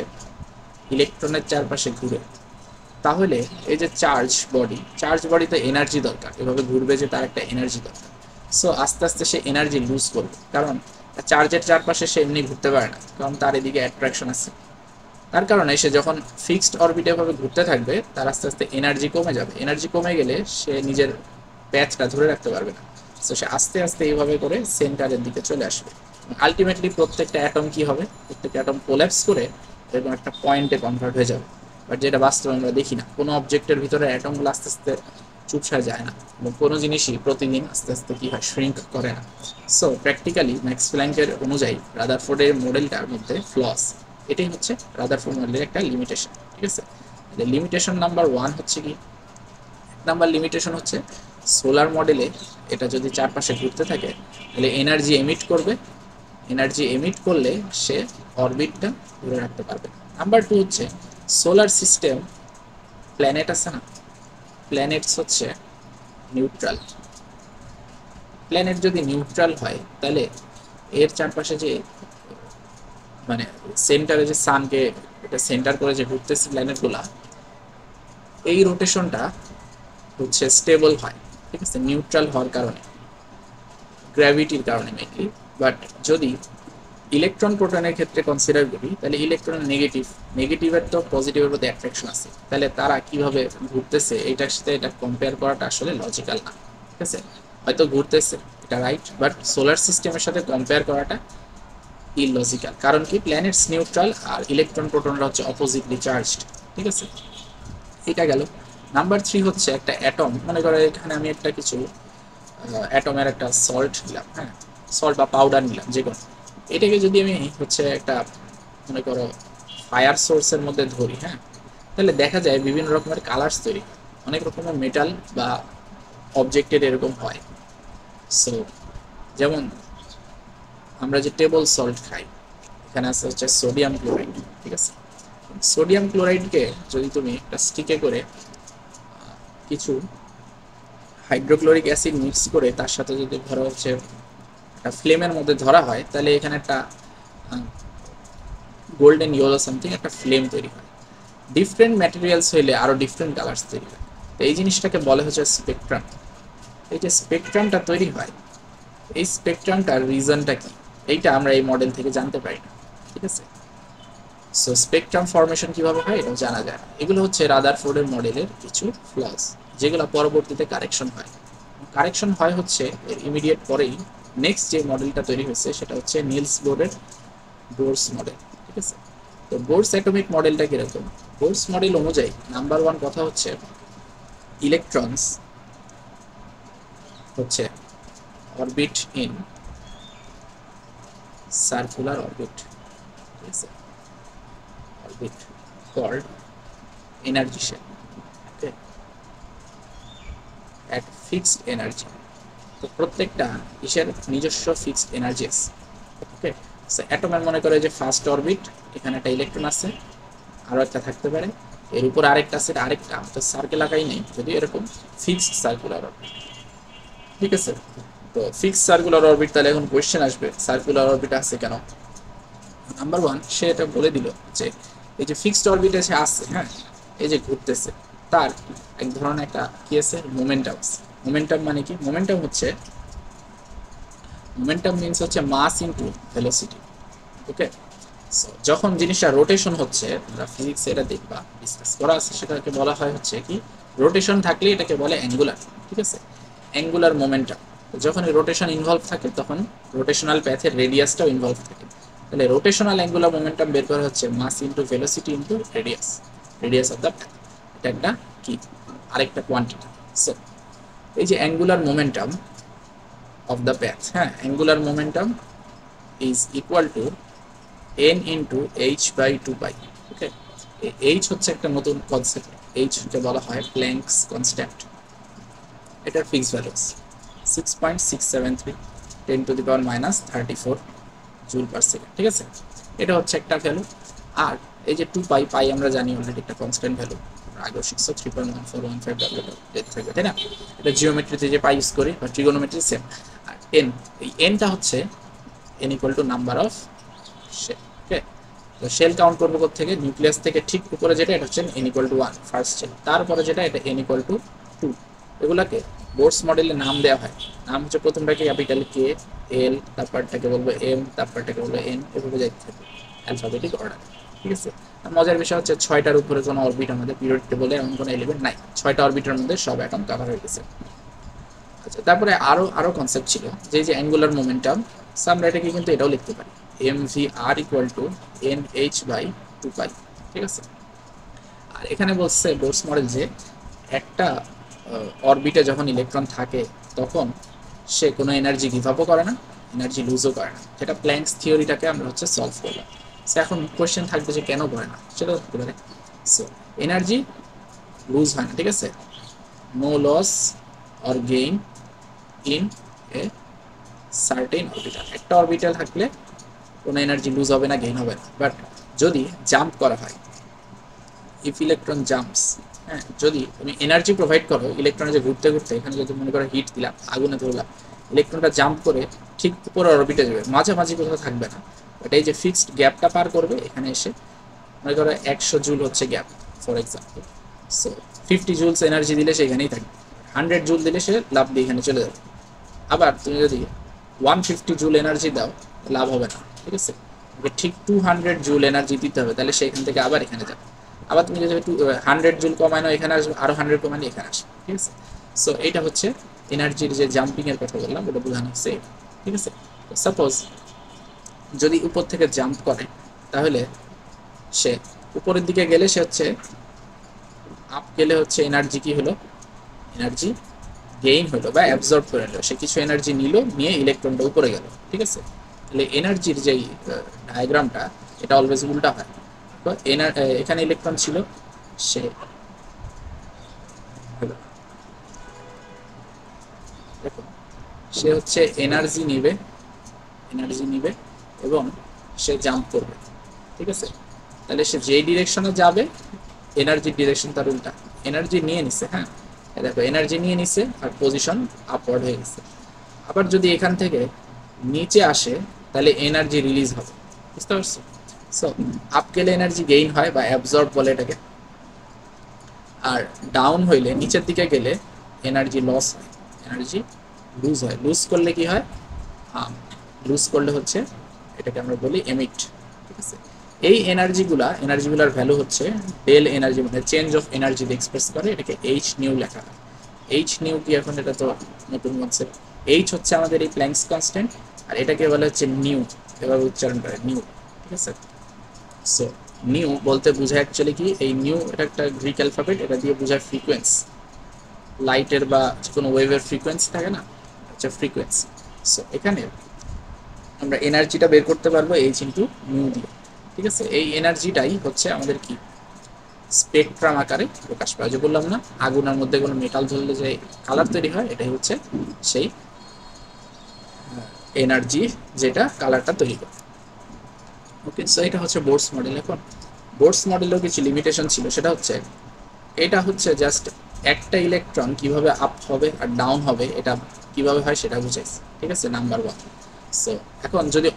S1: ইলেকট্রনের চারপাশে ঘুরে, তাহলে এই যে চার্জ বডিতে এনার্জি দরকার, এভাবে ঘুরবে যে তার একটা এনার্জি দরকার। সো আস্তে আস্তে সে এনার্জি লুজ করবে, কারণ চার্জের চারপাশে সে এমনি ঘুরতে পারে না, কারণ তার এদিকে অ্যাট্রাকশন আছে। তার কারণে সে যখন ফিক্সড অরবিটে ভাবে ঘুরতে থাকবে তার আস্তে আস্তে এনার্জি কমে যাবে, এনার্জি কমে গেলে সে নিজের প্যাথটা ধরে রাখতে পারবে না। সো সে আস্তে আস্তে এইভাবে করে সেন্টারের দিকে চলে আসবে। আলটিমেটলি প্রত্যেকটা অ্যাটম কি হবে, প্রত্যেকটা অ্যাটম কোল্যাপস করে এরকম একটা পয়েন্টে কনভার্ট হয়ে যাবে। বাট যেটা বাস্তবে আমরা দেখি না, কোনো অবজেক্টের ভিতরে অ্যাটমগুলো আস্তে আস্তে চুপসা যায় না, এবং কোনো জিনিসই প্রতিদিন আস্তে আস্তে কি হয়, শ্রিঙ্ক করে না। সো প্র্যাকটিক্যালি ম্যাক্স প্ল্যাঙ্কের অনুযায়ী রাদারফোর্ডের মডেলটার মধ্যে ফ্লস, এটাই হচ্ছে রাদারফোর্ড মডেলের একটা লিমিটেশন। ঠিক আছে, লিমিটেশন নাম্বার 1 হচ্ছে কি, নাম্বার লিমিটেশন হচ্ছে সোলার মডেলে এটা যদি চারপাশে ঘুরতে থাকে তাহলে এনার্জি এমিট করবে, এনার্জি এমিট করলে সে অরবিটটা ধরে রাখতে পারবে। নাম্বার 2 হচ্ছে সোলার সিস্টেম, প্ল্যানেট আছে না, প্ল্যানেটস হচ্ছে নিউট্রাল। প্ল্যানেট যদি নিউট্রাল হয় তাহলে এর চারপাশে যে মানে সেন্টারে যে সানকে এটা সেন্টার করে যে ঘুরতেছে প্ল্যানেটগুলা, এই রোটেশনটা হচ্ছে স্টেবল হয়। ঠিক আছে, নিউট্রাল হওয়ার কারণে, গ্র্যাভিটির কারণে মেইনলি। বাট যদি ইলেকট্রন প্রোটনের ক্ষেত্রে কনসিডার করি তাহলে ইলেকট্রন নেগেটিভের তো পজিটিভের প্রতি অ্যাট্রাকশন আছে, তাহলে তারা কিভাবে ঘুরতেছে এইটার সাথে এটা কম্পেয়ার করাটা আসলে লজিক্যাল না। ঠিক আছে, হয়তো ঘুরতেছে এটা রাইট, বাট সোলার সিস্টেমের সাথে কম্পেয়ার করাটা ইললজিক্যাল। কারণ কি, প্ল্যানেটস নিউট্রাল আর ইলেকট্রন প্রোটনরা হচ্ছে অপোজিটলি চার্জড। ঠিক আছে, এটা গেল। নাম্বার 3 হচ্ছে একটা অ্যাটম, মনে করো এখানে আমি একটা কিছু অ্যাটমের একটা সল্ট নিলাম, হ্যাঁ, সল্ট বা পাউডার নিলাম যে কোনো, এটাকে যদি আমি হচ্ছে একটা মনে করো ফায়ার সোর্সের মধ্যে ধরি, হ্যাঁ, তাহলে দেখা যায় বিভিন্ন রকমের কালার্স তৈরি, অনেক রকমের মেটাল বা অবজেক্টের এরকম হয়। সো যেমন আমরা যে টেবল সল্ট খাই, এখানে আছে হচ্ছে সোডিয়াম ক্লোরাইড। ঠিক আছে, সোডিয়াম ক্লোরাইডকে যদি তুমি একটা স্টিকে করে কিছু হাইড্রোক্লোরিক অ্যাসিড মিক্স করে তার সাথে যদি ধরো হচ্ছে একটা ফ্লেমের মধ্যে ধরা হয়, তাহলে এখানে একটা গোল্ডেন ইয়েলো সামথিং একটা ফ্লেম তৈরি হয়। ডিফারেন্ট ম্যাটেরিয়ালস হইলে আরো ডিফারেন্ট কালার্স তৈরি হয়। তো এই জিনিসটাকে বলে হচ্ছে স্পেকট্রাম। এই যে স্পেকট্রামটা তৈরি হয়, এই স্পেকট্রামটার রিজনটা কি, এইটা আমরা এই মডেল থেকে জানতে পারি না। ঠিক আছে, সো স্পেকট্রাম ফরমেশন কিভাবে হয় এটাও জানা যায় না। এগুলো হচ্ছে রাদারফোর্ডের মডেলের কিছু ফ্লস, যেগুলো পরবর্তীতে কারেকশন হয়। কারেকশন হয় হচ্ছে এর ইমিডিয়েট পরেই নেক্সট যে মডেলটা তৈরি হয়েছে সেটা হচ্ছে নিলস বোরের বোরস মডেল। ঠিক আছে, তো বোরস অ্যাটমিক মডেলটা কিরকম, বোরস মডেল অনুযায়ী নাম্বার 1 কথা হচ্ছে ইলেকট্রনস হচ্ছে অরবিট ইন সার্কুলার অরবিট। ঠিক আছে, orbit called energy shell, okay, at fixed energy. তো প্রত্যেকটা ইসের নিজস্ব ফিক্সড এনার্জি আছে। ওকে, সো অ্যাটমের মনে করে যে ফার্স্ট অরবিট, এখানে একটা ইলেকট্রন আছে, আরও একটা থাকতে পারে, এর উপর আরেকটা আছে, আরেকটা তো সার্কেল আঁকাই নেই, যদি এরকম ফিক্সড সার্কুলার অরবিট। ঠিক আছে, তো ফিক্সড সার্কুলার অরবিট, তাহলে এখন কোয়েশ্চেন আসবে সার্কুলার অরবিট আছে কেন। নাম্বার 1 সে এটা বলে দিল যে এই যে ফিক্সড অরবিটে সে আসছে, হ্যাঁ, এই যে ঘুরতেছে, তার এক ধরনের একটা কি আছে, মোমেন্টাম আছে। মোমেন্টাম মানে কি, মোমেন্টাম হচ্ছে, মোমেন্টাম মিন্স হচ্ছে মাস ইনটু ভেলোসিটি। ওকে, যখন জিনিসটা রোটেশন হচ্ছে, আমরা ফিজিক্সে এটা দেখবা ডিসকাস করা আছে, সেটাকে বলা হয় হচ্ছে কি, রোটেশন থাকলে এটাকে বলে অ্যাঙ্গুলার। ঠিক আছে, অ্যাঙ্গুলার মোমেন্টাম। যখন রোটেশন ইনভলভ থাকে তখন রোটেশনাল প্যাথের রেডিয়াসটাও ইনভলভ থাকে। তাহলে রোটেশনাল অ্যাঙ্গুলার মোমেন্টাম বের করা হচ্ছে mass into velocity into radius, radius of the path. এটা একটা কি, আরেকটা কোয়ান্টিটি। সো এই যে angular momentum, of the path, হ্যাঁ, angular momentum is equal to n into h by two pi. Okay, h হচ্ছে একটা নতুন কনসেপ্ট, এইচকে বলা হয় প্ল্যাঙ্কস কনস্ট্যান্ট। এটার fix value 6.673 10⁻³ joule per second. ঠিক আছে, এটা হচ্ছে একটা ভ্যালু। আর এই যে 2 পাই, পাই আমরা জানি অলরেডি একটা কনস্ট্যান্ট ভ্যালু, আগেও শিখছো 3.1415 থাকবে, তাই না? এটা জিওমেট্রিতে যে পাই ইউজ করি বা ট্রিগোনোমেট্রি সেম। আর এন, এই এনটা হচ্ছে n equal to number of shell. Okay, তো শেল কাউন্ট করবো থেকে নিউক্লিয়াস থেকে ঠিক উপরে যেটা, এটা হচ্ছে n equal to 1 first shell, তারপরে যেটা এটা n ইকুয়াল টু 2। এগুলাকে বোর্ডস মডেলে নাম দেওয়া হয়। নাম হচ্ছে প্রথমটাকে ক্যাপিটাল কে, এল, তারপরটাকে বলবো এম, তারপরটাকে বলবো এন, এভাবে যাইতে থাকবে অ্যালফাবেটিক অর্ডার। ঠিক আছে, মজার বিষয় হচ্ছে 6টার উপরে কোনো অরবিট আমাদের পিরিয়ড টেবলে এমন কোনো এলিমেন্ট নাই, 6টা অরবিটের মধ্যে সব অ্যাটম কভার হয়ে গেছে। আচ্ছা, তারপরে আরো কনসেপ্ট ছিল যে অ্যাঙ্গুলার মোমেন্টাম, আমরা এটাকে কিন্তু এটাও লিখতে পারি mvr equal to nh by 2 pi. ঠিক আছে, আর এখানে বলছে বোর্স মডেল যে একটা অরবিটে যখন ইলেকট্রন থাকে তখন সে কোনো এনার্জি গিভ আপও করে না, এনার্জি লুজও করে না, যেটা প্ল্যাঙ্কস থিওরিটাকে আমরা হচ্ছে সলভ করলাম। সো এখন কোয়েশ্চেন থাকবে যে কেন করে না, সেটা হতে পারে। সো এনার্জি লুজ হয় না, ঠিক আছে, no loss or gain in a certain orbital. একটা অরবিটাল থাকলে কোনো এনার্জি লুজ হবে না, গেইন হবে না। বাট যদি জাম্প করা হয়, ইফ ইলেকট্রন জাম্পস, হ্যাঁ, যদি তুমি এনার্জি প্রোভাইড করো, ইলেকট্রন যে ঘুরতে ঘুরতে এখানে যদি মনে করো হিট দিলাম, আগুনে ধরলাম, ইলেকট্রনটা জাম্প করে ঠিক উপরে অরবিটে যাবে, মাঝামাঝি কোথাও থাকবে না, বাট এই যে ফিক্সড গ্যাপটা পার করবে এখানে এসে, মনে করো 100 জুল হচ্ছে gap for example. So 50 joules energy দিলে সেখানেই থাকবে, 100 জুল দিলে সে লাভ দিয়ে এখানে চলে যাবে। আবার তুমি যদি 150 জুল এনার্জি দাও, লাভ হবে না, ঠিক আছে, ঠিক 200 জুল এনার্জি দিতে হবে, তাহলে সেখান থেকে আবার এখানে যাবে। আবার তুমি যদি 100 জুল কমানো, এখানে আসবে, আরো 100 কমানো এখানে আসবে। ঠিক আছে, সো এটা হচ্ছে এনার্জির যে জাম্পিং এর কথা বললাম, ওটা বোঝানো হচ্ছে। ঠিক আছে, সাপোজ যদি উপর থেকে জাম্প করে, তাহলে সে উপরের দিকে গেলে সে হচ্ছে আপ গেলে হচ্ছে এনার্জি কি হলো, এনার্জি গেইন হলো বা অ্যাবজর্ব করে নিল, সে কিছু এনার্জি নিল, নিয়ে ইলেকট্রনটা উপরে গেল। ঠিক আছে, তাহলে এনার্জির যেই ডায়াগ্রামটা, এটা অলওয়েজ উল্টা হয়। তো এখানে ইলেকট্রন ছিল, সে দেখো সে হচ্ছে এনার্জি নিবে, এনার্জি নিবে এবং সে জাম্প করবে। ঠিক আছে, তাহলে সে যেই ডিরেকশনে যাবে, এনার্জির ডিরেকশন তার উল্টা। এনার্জি নিয়ে নিছে, হ্যাঁ, দেখো এনার্জি নিয়ে নিছে আর পজিশন আপওয়ার্ড হয়ে গেছে। আবার যদি এখান থেকে নিচে আসে, তাহলে এনার্জি রিলিজ হবে, বুঝতে পারছো? সো আপ গেলে এনার্জি গেইন হয় বা অ্যাবজর্ব বলে এটাকে, আর ডাউন হইলে নিচের দিকে গেলে এনার্জি লস হয়, এনার্জি লুজ হয়। লুজ করলে কি হয়, লুজ করলে হচ্ছে এটাকে আমরা বলি এমিট। ঠিক আছে, এই এনার্জিগুলার ভ্যালু হচ্ছে ডেল এনার্জি, মানে চেঞ্জ অফ এনার্জি এক্সপ্রেস করে, এটাকে এইচ নিউ লেখা হয়। এইচ নিউ কি এখন, এটা তো নতুন কনসেপ্ট। এইচ হচ্ছে আমাদের এই প্ল্যাঙ্কস কনস্ট্যান্ট, আর এটাকে বলা হচ্ছে নিউ, এভাবে উচ্চারণ করে নিউ। ঠিক আছে, সো নিউ বলতে বোঝায় অ্যাকচুয়ালি কি, এই নিউ এটা একটা গ্রিক অ্যালফাবেট, এটা দিয়ে বোঝায় ফ্রিকোয়েন্সি, লাইটের বা কোনো ওয়েভের ফ্রিকোয়েন্সি থাকে না, আচ্ছা ফ্রিকোয়েন্সি। সো এখানে আমরা এনার্জিটা বের করতে পারবো এইচ ইন্টু নিউ দিয়ে। ঠিক আছে, এই এনার্জিটাই হচ্ছে আমাদের কি স্পেকট্রাম আকারে প্রকাশ পায়। যে বললাম না, আগুনের মধ্যে কোনো মেটাল ধরলে যে কালার তৈরি হয়, এটাই হচ্ছে সেই এনার্জি যেটা কালারটা তৈরি করে। ওকে, সো এটা হচ্ছে বোর্স মডেল। এখন বোর্স মডেলেও কিছু লিমিটেশন ছিল, সেটা হচ্ছে এটা হচ্ছে জাস্ট একটা ইলেকট্রন কিভাবে আপ হবে আর ডাউন হবে, এটা কিভাবে হয় সেটা বুঝাইছে। ঠিক আছে, নাম্বার 1। সো এখন যদি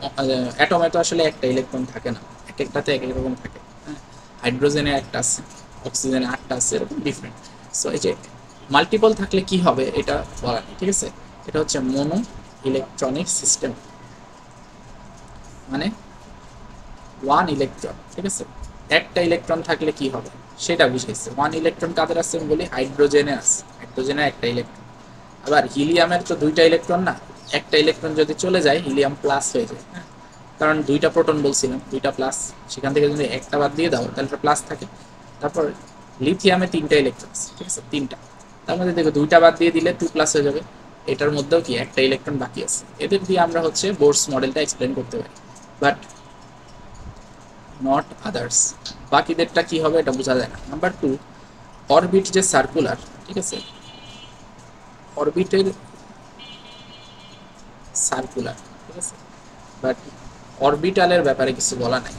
S1: অ্যাটমে তো আসলে একটা ইলেকট্রন থাকে না, এক একটাতে এক এক রকম থাকে, হ্যাঁ, হাইড্রোজেনে একটা আছে, অক্সিজেনে 8টা আছে, এরকম ডিফারেন্ট। সো এই যে মাল্টিপল থাকলে কি হবে এটা বলা নেই। ঠিক আছে, এটা হচ্ছে মোনো ইলেকট্রনিক সিস্টেম, মানে ওয়ান ইলেকট্রন। ঠিক আছে, একটা ইলেকট্রন থাকলে কি হবে সেটা বুঝাইছে। ওয়ান ইলেকট্রন কাদের আছে বলি, হাইড্রোজেনে আছে, হাইড্রোজেনে একটা ইলেকট্রন। আবার হিলিয়ামের তো 2টা ইলেকট্রন না, একটা ইলেকট্রন যদি চলে যায় হিলিয়াম প্লাস হয়ে যায়, হ্যাঁ, কারণ 2টা প্রোটন বলছিলাম, 2টা প্লাস, সেখান থেকে যদি একটা বাদ দিয়ে দাও তাহলে এটা প্লাস থাকে। তারপর লিথিয়ামে 3টা ইলেকট্রন আছে, ঠিক আছে, 3টা, তার মধ্যে দেখো 2টা বাদ দিয়ে দিলে 2 প্লাস হয়ে যাবে। এটার মধ্যেও কি একটা ইলেকট্রন বাকি আছে, এদের দিয়ে আমরা হচ্ছে বোরস মডেলটা এক্সপ্লেন করতে পারি, বাট নট আদার্স। বাকিদেরটা কি হবে এটা বোঝা যায় না। নাম্বার 2, অরবিট যে সার্কুলার, ঠিক আছে, অরবিটের সার্কুলার, ঠিক আছে, বাট অরবিটালের ব্যাপারে কিছু বলা নাই।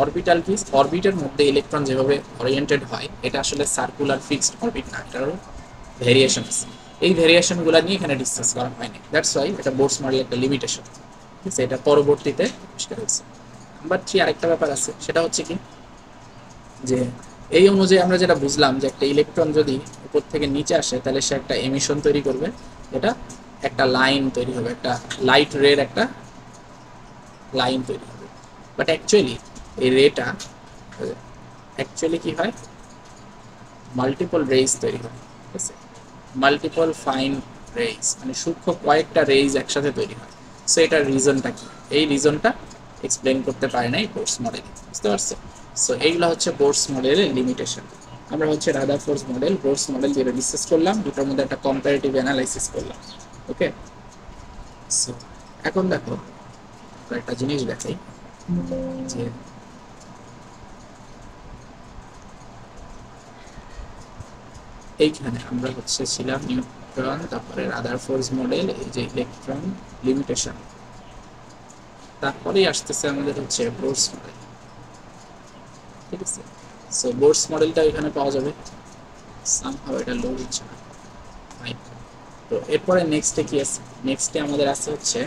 S1: অরবিটাল কি? অরবিটের মধ্যে ইলেকট্রন যেভাবে ওরিয়েন্টেড হয় এটা আসলে সার্কুলার ফিক্সড অরবিট না, এটারও ভেরিয়েশন আছে। এই ভেরিয়েশনগুলো নিয়ে এখানে ডিসকাস করা হয়নি, দ্যাটস ওয়াই এটা বোরস মডেলের একটা লিমিটেশন, ঠিক আছে, এটা পরবর্তীতে আবিষ্কার হয়েছে। নাম্বার 3 আরেকটা ব্যাপার আছে, সেটা হচ্ছে কি যে এই অনুযায়ী আমরা যেটা বুঝলাম যে একটা ইলেকট্রন যদি উপর থেকে নিচে আসে তাহলে সে একটা এমিশন তৈরি করবে, এটা একটা লাইন তৈরি হবে, একটা লাইট রের একটা লাইন তৈরি হবে। বাট অ্যাকচুয়ালি এই রেটা অ্যাকচুয়ালি কি হয়, মাল্টিপল রেইজ তৈরি হয়, ঠিক আছে, মাল্টিপল ফাইন রেইজ, মানে সূক্ষ্ম কয়েকটা রেইজ একসাথে তৈরি হয়। সো এটার রিজনটা কি, এই রিজনটা এক্সপ্লেন করতে পারে নাই বোরস মডেল, বুঝতে পারছো? সো এইগুলো হচ্ছে বোরস মডেলের লিমিটেশন। আমরা হচ্ছে রাদারফোর্ড মডেল, বোরস মডেল যেটা ডিসকাস করলাম, দুটোর মধ্যে একটা কম্পারেটিভ অ্যানালাইসিস করলাম। ওকে, সো এখন দেখো একটা জিনিস দেখাই যে এইখানে আমরা হচ্ছে ছিলাম নিউট্রন, তারপরে রাদারফোর্ড মডেল, এই যে ইলেকট্রন লিমিটেশন, তারপরেই আসতেছে আমাদের হচ্ছে বোরস মডেল, ঠিক আছে। সো বোরস মডেলটা এখানে পাওয়া যাবে, সামহাও এটা লোড হচ্ছে না, ফাইন। তো এরপরে নেক্সটে কি আছে, নেক্সটে আমাদের আছে হচ্ছে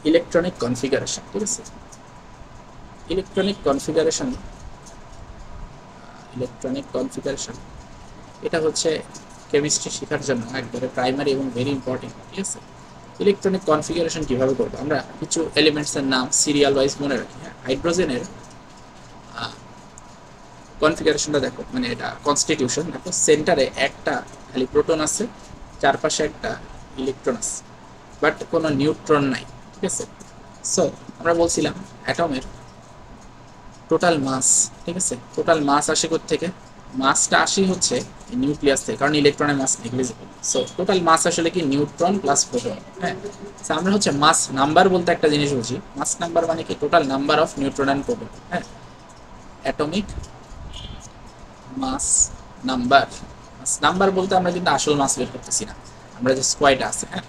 S1: ইলেকট্রনিক কনফিগারেশন, ঠিক আছে। ইলেকট্রনিক কনফিগারেশন, ইলেকট্রনিক কনফিগারেশন এটা হচ্ছে কেমিস্ট্রি শেখার জন্য একবারে প্রাইমারি এবং ভেরি ইম্পর্টেন্ট, ঠিক আছে। ইলেকট্রনিক কনফিগারেশন কিভাবে করবো, আমরা কিছু এলিমেন্টসের নাম সিরিয়াল ওয়াইজ মনে রাখি। হ্যাঁ, হাইড্রোজেনের কনফিগারেশনটা দেখো, মানে এটা কনস্টিটিউশন দেখো, সেন্টারে একটা খালি প্রোটন আছে, চারপাশে একটা ইলেকট্রন আছে, বাট কোনো নিউট্রন নাই, ঠিক আছে। সো আমরা বলছিলাম অ্যাটমের টোটাল মাস, ঠিক আছে, টোটাল মাস আসে থেকে, মাসটা আসি হচ্ছে নিউক্লিয়াস থেকে, কারণ ইলেকট্রনের মাস নেগলিজিবল। সো টোটাল মাস আসলে কি নিউট্রন প্লাস প্রোটন। হ্যাঁ, আমরা হচ্ছে মাস নাম্বার বলতে একটা জিনিস বুঝি, মাস নাম্বার মানে কি total number of neutron and proton. হ্যাঁ, অ্যাটমিক মাস নাম্বার, মাস নাম্বার বলতে আমরা কিন্তু আসল মাস বের করতেছি না, আমরা যে স্কোয়ারটা আছে, হ্যাঁ,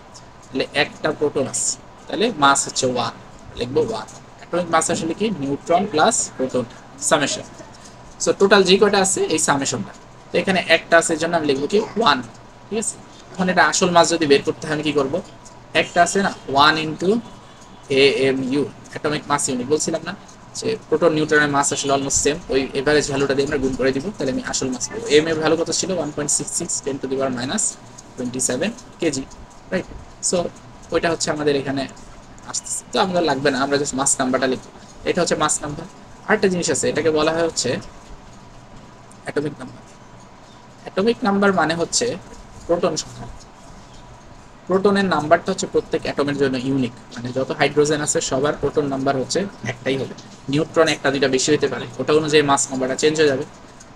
S1: তাহলে একটা প্রোটন আছে, তাহলে মাস হচ্ছে 1, লিখবো 1। অ্যাটমিক মাস আসলে কি neutron plus proton summation. So total যে কয়টা আছে এই সামেশনটা, তো এখানে একটা আছে এর জন্য আমি লিখবো কি 1, ঠিক আছে। এখন এটা আসল মাস যদি বের করতে হয় আমি কি করব, একটা আছে না 1 into AMU, atomic mass unit, বলছিলাম না যে প্রোটন নিউট্রনের মাস আসলে অলমোস্ট সেম, ওই এভারেজ ভ্যালুটা দিয়ে আমরা গুণ করে দিব, তাহলে আমি আসল মাস পাবো। এম এর ভ্যালু কত ছিল 1.66 10⁻⁻27 কেজি, রাইট। সো ওইটা হচ্ছে আমাদের এখানে আসতেছে, তো আমাদের লাগবে না, আমরা জাস্ট মাস নাম্বারটা লিখব, এটা হচ্ছে মাস নাম্বার। আরেকটা জিনিস আছে, এটাকে বলা হয় হচ্ছে অ্যাটমিক নাম্বার। অ্যাটমিক নাম্বার মানে হচ্ছে প্রোটন সংখ্যা। প্রোটনের নাম্বারটা হচ্ছে প্রত্যেক অ্যাটমের জন্য ইউনিক, মানে যত হাইড্রোজেন আছে সবার প্রোটন নাম্বার হচ্ছে একটাই হবে। নিউট্রন একটা দুইটা বেশি হতে পারে, ওটা অনুযায়ী মাস নাম্বারটা চেঞ্জ হয়ে যাবে,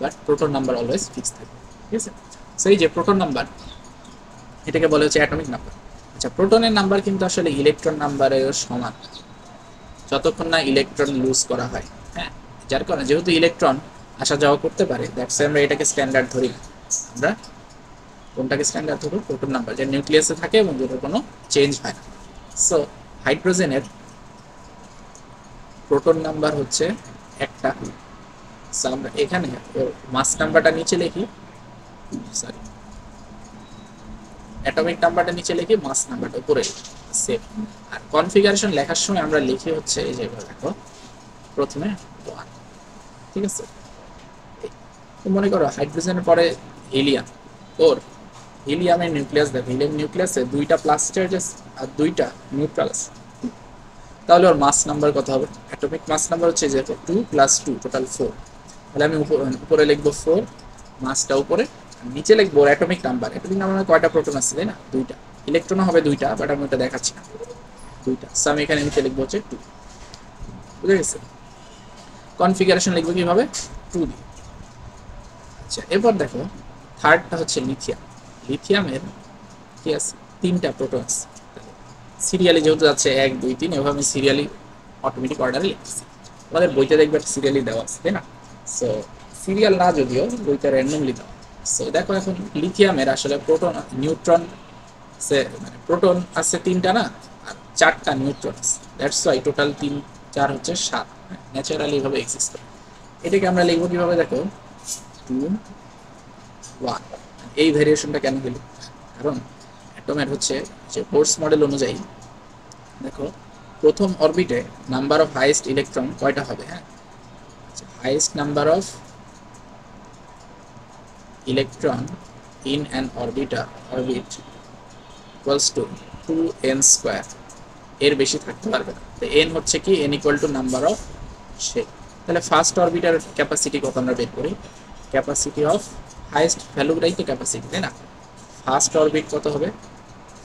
S1: but proton number always fix থাকে, ঠিক আছে। সেই যে প্রোটন নাম্বার, এটাকে বলা হচ্ছে অ্যাটমিক নাম্বার। আচ্ছা, প্রোটনের নাম্বার কিন্তু আসলে ইলেকট্রন নাম্বারের সমান যতক্ষণ না ইলেকট্রন লুজ করা হয়। হ্যাঁ, যার কারণে যেহেতু ইলেকট্রন আসা যাওয়া করতে পারে, দ্যাটস আমরা এটাকে স্ট্যান্ডার্ড ধরি। আমরা কোনটাকে স্ট্যান্ডার্ড ধরো, প্রোটন নাম্বার, যে নিউক্লিয়াসে থাকে এবং যেটার কোনো চেঞ্জ হয় না। সো হাইড্রোজেনের প্রোটন নাম্বার হচ্ছে একটা, সো আমরা এখানে মাস নাম্বারটা নিচে লিখি, সরি অ্যাটমিক নাম্বারটা নিচে লিখি, মাস নাম্বারটা উপরে সেভ। আর কনফিগারেশন লেখার সময় আমরা লিখি হচ্ছে এই যে দেখো প্রথমে 1, ঠিক আছে। মনে করো হাইড্রোজেনের পরে হিলিয়াম, ওর হিলিয়ামের নিউক্লিয়াস দেখো, হিলিয়াম নিউক্লিয়াসে 2টা প্লাস চার্জ আর 2টা নিউট্রাল আছে, তাহলে ওর মাস নাম্বার কত হবে, অ্যাটমিক মাস নাম্বার হচ্ছে যে 2 + 2 টোটাল 4। তাহলে আমি উপরে লিখবো 4, মাসটা উপরে, নিচে লিখবো অ্যাটমিক নাম্বার। অ্যাটমিক নাম্বার কয়টা প্রোটন আছে তাই না, 2টা, ইলেকট্রনও হবে 2টা, বাট আমি ওটা দেখাচ্ছি না, 2টা। সো আমি এখানে নিচে লিখবো হচ্ছে 2, বুঝে গেছে। কনফিগারেশন লিখবো কিভাবে, 2 দিয়ে। আচ্ছা, এরপর দেখো থার্ডটা হচ্ছে লিথিয়াম। লিথিয়ামের কি আছে, 3টা প্রোটন আছে। সিরিয়ালি যেহেতু যাচ্ছে 1 2 3, এভাবে আমি সিরিয়ালি অটোমেটিক অর্ডারে লিখছি। আমাদের বইতে দেখবে সিরিয়ালি দেওয়া আছে, তাই না? সো সিরিয়াল না, যদিও বইতে র্যান্ডমলি দেওয়া। সো দেখো এখন লিথিয়ামের আসলে প্রোটন নিউট্রন মানে প্রোটন আছে 3টা না, আর 4টা নিউট্রন আছে। দ্যাটস ওয়াই টোটাল 3 4 হচ্ছে 7, ন্যাচারালি ভাবে এক্সিস্ট করে। এটাকে আমরা লিখবো কিভাবে দেখো, 2 1। এই ভেরিয়েশনটা কেন হলো, কারণ অ্যাটমের হচ্ছে যে বোর্স মডেল অনুযায়ী দেখো প্রথম অরবিটে নাম্বার অফ হাইয়েস্ট ইলেকট্রন কয়টা হবে, হ্যাঁ, highest number of electron in an orbit equals to 2n square, এর বেশি থাকতে পারবে না। তো n হচ্ছে কি, n equal to number of shape. তাহলে ফার্স্ট অরবিটার ক্যাপাসিটি কত আমরা বের করি, ক্যাপাসিটি অফ হাইয়েস্ট ভ্যালুটাই তো ক্যাপাসিটি, তাই না? ফার্স্ট অরবিট কত হবে,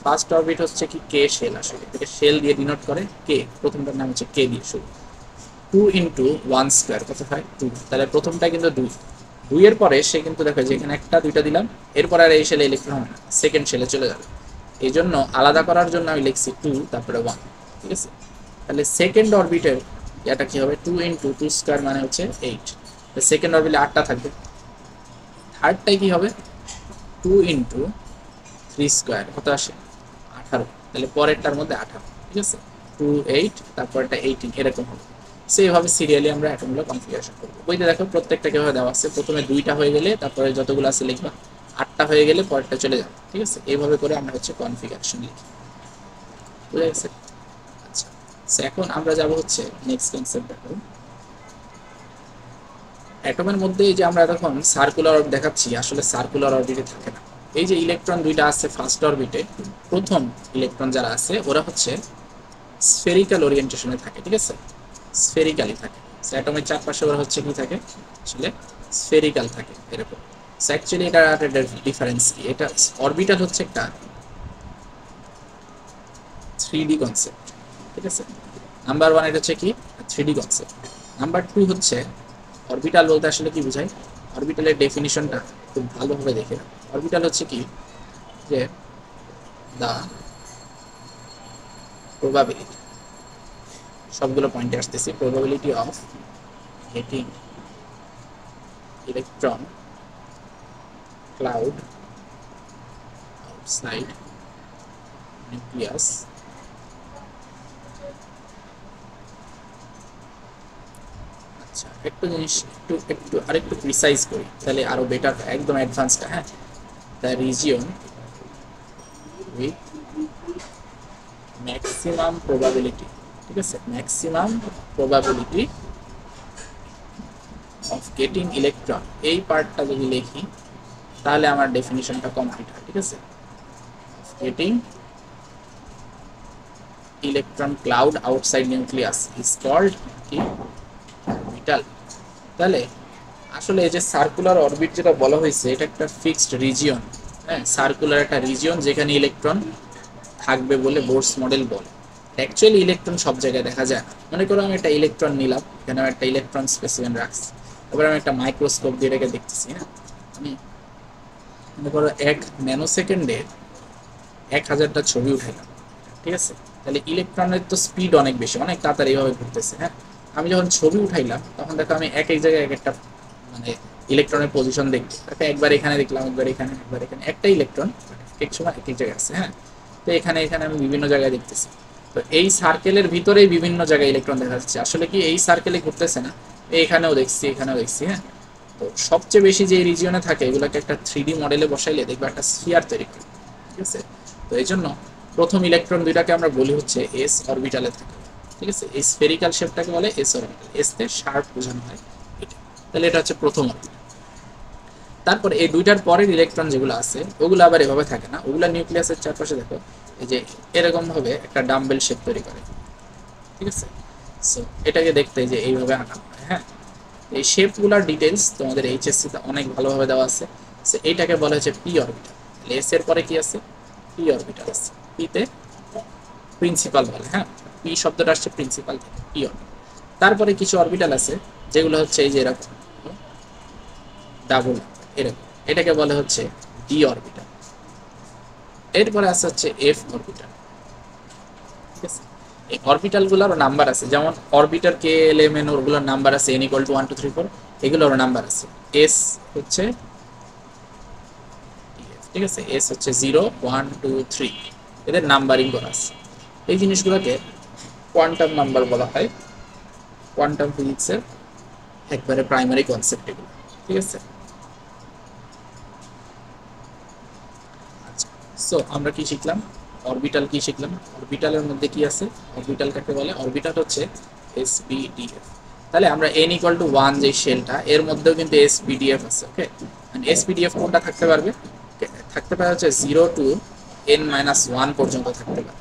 S1: ফার্স্ট অরবিট হচ্ছে কি কে শেল, আসলে এটাকে শেল দিয়ে ডিনোট করে, কে প্রথমটার নাম হচ্ছে কে দিয়ে শুরু। 2 ইন্টু 1 স্কোয়ার কত হয় 2, তাহলে প্রথমটা কিন্তু 2, 2 এর পরে সে কিন্তু দেখো যে এখানে একটা দুইটা দিলাম, এরপর আর এই শেলে ইলেকট্রন হবে না, সেকেন্ড শেলে চলে যাবে। এই জন্য আলাদা করার জন্য আমি লিখছি 2 তারপরে 1, ঠিক আছে? তাহলে সেকেন্ড অরবিটের এটা কি হবে, 2 ইন্টু 2 স্কোয়ার মানে হচ্ছে 8, সেকেন্ড অরবিটে 8টা থাকবে। থার্ডটাই কি হবে, 2 ইন্টু 3 স্কোয়ার কত আসে 18, তাহলে পরেরটার মধ্যে 18, ঠিক আছে? 2 8 তারপরটা 18, এরকম হবে। সেইভাবে সিরিয়ালি আমরা অ্যাটমগুলো কনফিগারেশন করবো। বইতে দেখো প্রত্যেকটা কিভাবে দেওয়া আছে, প্রথমে 2টা হয়ে গেলে তারপরে যতগুলো আছে লিখবা, 8টা হয়ে গেলে পরেরটা চলে যাবে, ঠিক আছে? এইভাবে করে আমরা হচ্ছে কনফিগারেশন লিখি, বুঝা গেছে? আচ্ছা, এখন আমরা যাব হচ্ছে নেক্সট কনসেপ্ট। দেখো অ্যাটমের মধ্যে যে আমরা এখন সার্কুলার অরবিট দেখাচ্ছি, আসলে সার্কুলার অরবিটে থাকে না। এই যে ইলেকট্রন দুইটা আছে ফার্স্ট অরবিটে, প্রথম ইলেকট্রন যারা আছে ওরা হচ্ছে স্ফেরিক্যাল ওরিয়েন্টেশনে থাকে, ঠিক আছে? স্ফেরিক্যালি থাকে। অ্যাটমের চারপাশে ওরা হচ্ছে কি থাকে, আসলে স্ফেরিক্যাল থাকে এরকম। অ্যাকচুয়ালি এটা একটা ডিফারেন্স কি, এটা অরবিটাল হচ্ছে একটা 3D কনসেপ্ট, ঠিক আছে? নাম্বার 1 এটা হচ্ছে কি 3D কনসেপ্ট। নাম্বার 2 হচ্ছে অরবিটাল বলতে আসলে কি বোঝায়, অরবিটালের ডেফিনিশনটা খুব ভালোভাবে দেখে। অরবিটাল হচ্ছে কি, যে দা প্রবাবিলিটি, সবগুলো পয়েন্টে আসতেছি, probability of getting electron cloud outside nucleus একটু জিনিস একটু আরেকটু প্রিসাইজ করি, তাহলে আরো বেটার, একদম অ্যাডভান্সটা, হ্যাঁ। The region with maximum probability, ঠিক আছে, maximum probability of getting electron, এই পার্টটা যদি লিখি তাহলে আমার ডেফিনিশনটা কমপ্লিট হয়, ঠিক আছে? Getting electron cloud outside nucleus is called কি, অরবিটাল। তাহলে আসলে এই যে সার্কুলার অরবিট যেটা বলা হয়েছে, এটা একটা ফিক্সড রিজিয়ন, হ্যাঁ, সার্কুলার একটা রিজিয়ন যেখানে ইলেকট্রন থাকবে বলে বোর্স মডেল বলে। অ্যাকচুয়ালি ইলেকট্রন সব জায়গায় দেখা যায় না। মনে করো আমি একটা ইলেকট্রন নিলাম, এখানে আমি একটা ইলেকট্রন স্পেসিমেন রাখছি, এবার আমি একটা মাইক্রোস্কোপ দিয়ে রেখে দেখতেছি, হ্যাঁ, আমি মনে করো 1 ন্যানো সেকেন্ডে 1000টা ছবি উঠাইলাম, ঠিক আছে? তাহলে ইলেকট্রনের তো স্পিড অনেক বেশি, অনেক তাড়াতাড়ি এইভাবে ঘুরতেছে, হ্যাঁ। আমি যখন ছবি উঠাইলাম তখন দেখো আমি এক এক জায়গায় এক একটা মানে ইলেকট্রনের পজিশন দেখি, একবার এখানে দেখলাম, একবার এখানে, একবার এখানে, একটা ইলেকট্রন এক সময় এক এক জায়গায় আছে, হ্যাঁ। তো এখানে এখানে আমি বিভিন্ন জায়গায় দেখতেছি। তো এই সার্কেলের ভিতরেই বিভিন্ন জায়গায় ইলেকট্রন দেখা যাচ্ছে, আসলে কি এই সার্কেলে ঘুরতেছে না, এখানেও দেখছি, এখানেও দেখছি, হ্যাঁ। তো সবচেয়ে বেশি যে রিজিয়নে থাকে এগুলোকে একটা 3D মডেলে বসাইলে দেখবে একটা স্ফিয়ার তৈরি করে, ঠিক আছে? তো এই জন্য প্রথম ইলেকট্রন দুইটাকে আমরা বলি হচ্ছে এস অরবিটালে থাকে, ঠিক আছে? এই স্ফেরিক্যাল শেপটাকে বলে এস অরবিটাল, এস তে শার্প বোঝানো হয় এটা। তাহলে এটা হচ্ছে প্রথম অরবিটাল। তারপরে এই দুইটার পরের ইলেকট্রন যেগুলো আছে ওগুলো আবার এভাবে থাকে না, ওগুলো নিউক্লিয়াসের চারপাশে দেখো এই যে এরকম ভাবে একটা ডাম্বেল শেপ তৈরি করে, ঠিক আছে? সো এটাকে দেখতে যে এইভাবে আঁকা হয়, হ্যাঁ। এই শেপগুলোর ডিটেলস তোমাদের এইচএসসি তে অনেক ভালোভাবে দেওয়া আছে। সো এইটাকে বলা হচ্ছে পি অরবিটাল। এস এর পরে কি আছে, পি অরবিটাল আছে, পি তে প্রিন্সিপাল বলে, হ্যাঁ, পি শব্দটা আসছে প্রিন্সিপাল থেকে, পি অরবিটাল। তারপরে কিছু অরবিটাল আছে যেগুলো হচ্ছে এই যে এরকম ডাবল এরকম, এটাকে বলে হচ্ছে ডি অরবিটাল, এরপরে আছে হচ্ছে এফ অরবিটাল। ঠিক আছে, এই অরবিটাল গুলোর নাম্বার আছে, যেমন অরবিটার কে এল এম এন ওগুলোর নাম্বার আছে n ইকুয়াল টু 1 2 3 4, এগুলোর নাম্বার আছে। এস হচ্ছে, ঠিক আছে, এস হচ্ছে 0 1 2 3, এদের নাম্বারিং করা আছে। এই জিনিসগুলোকে কোয়ান্টাম নাম্বার বলা হয়, কোয়ান্টাম ফিজিক্সের একবারে প্রাইমারি কনসেপ্ট এগুলো। ঠিক আছে, আচ্ছা, সো আমরা কি শিখলাম? অরবিটাল কি শিখলাম? অরবিটালের মধ্যে কি আছে? অরবিটাল কাকে বলে? অরবিটাল হচ্ছে এসপিডিএফ। তাহলে আমরা n ইকুয়াল টু 1 যে শেলটা, এর মধ্যেও কিন্তু এসপিডিএফ আছে। ওকে, এসপিডিএফ কোনটা থাকতে পারবে? থাকতে পারে হচ্ছে 0 টু n মাইনাস 1 পর্যন্ত থাকতে পারে।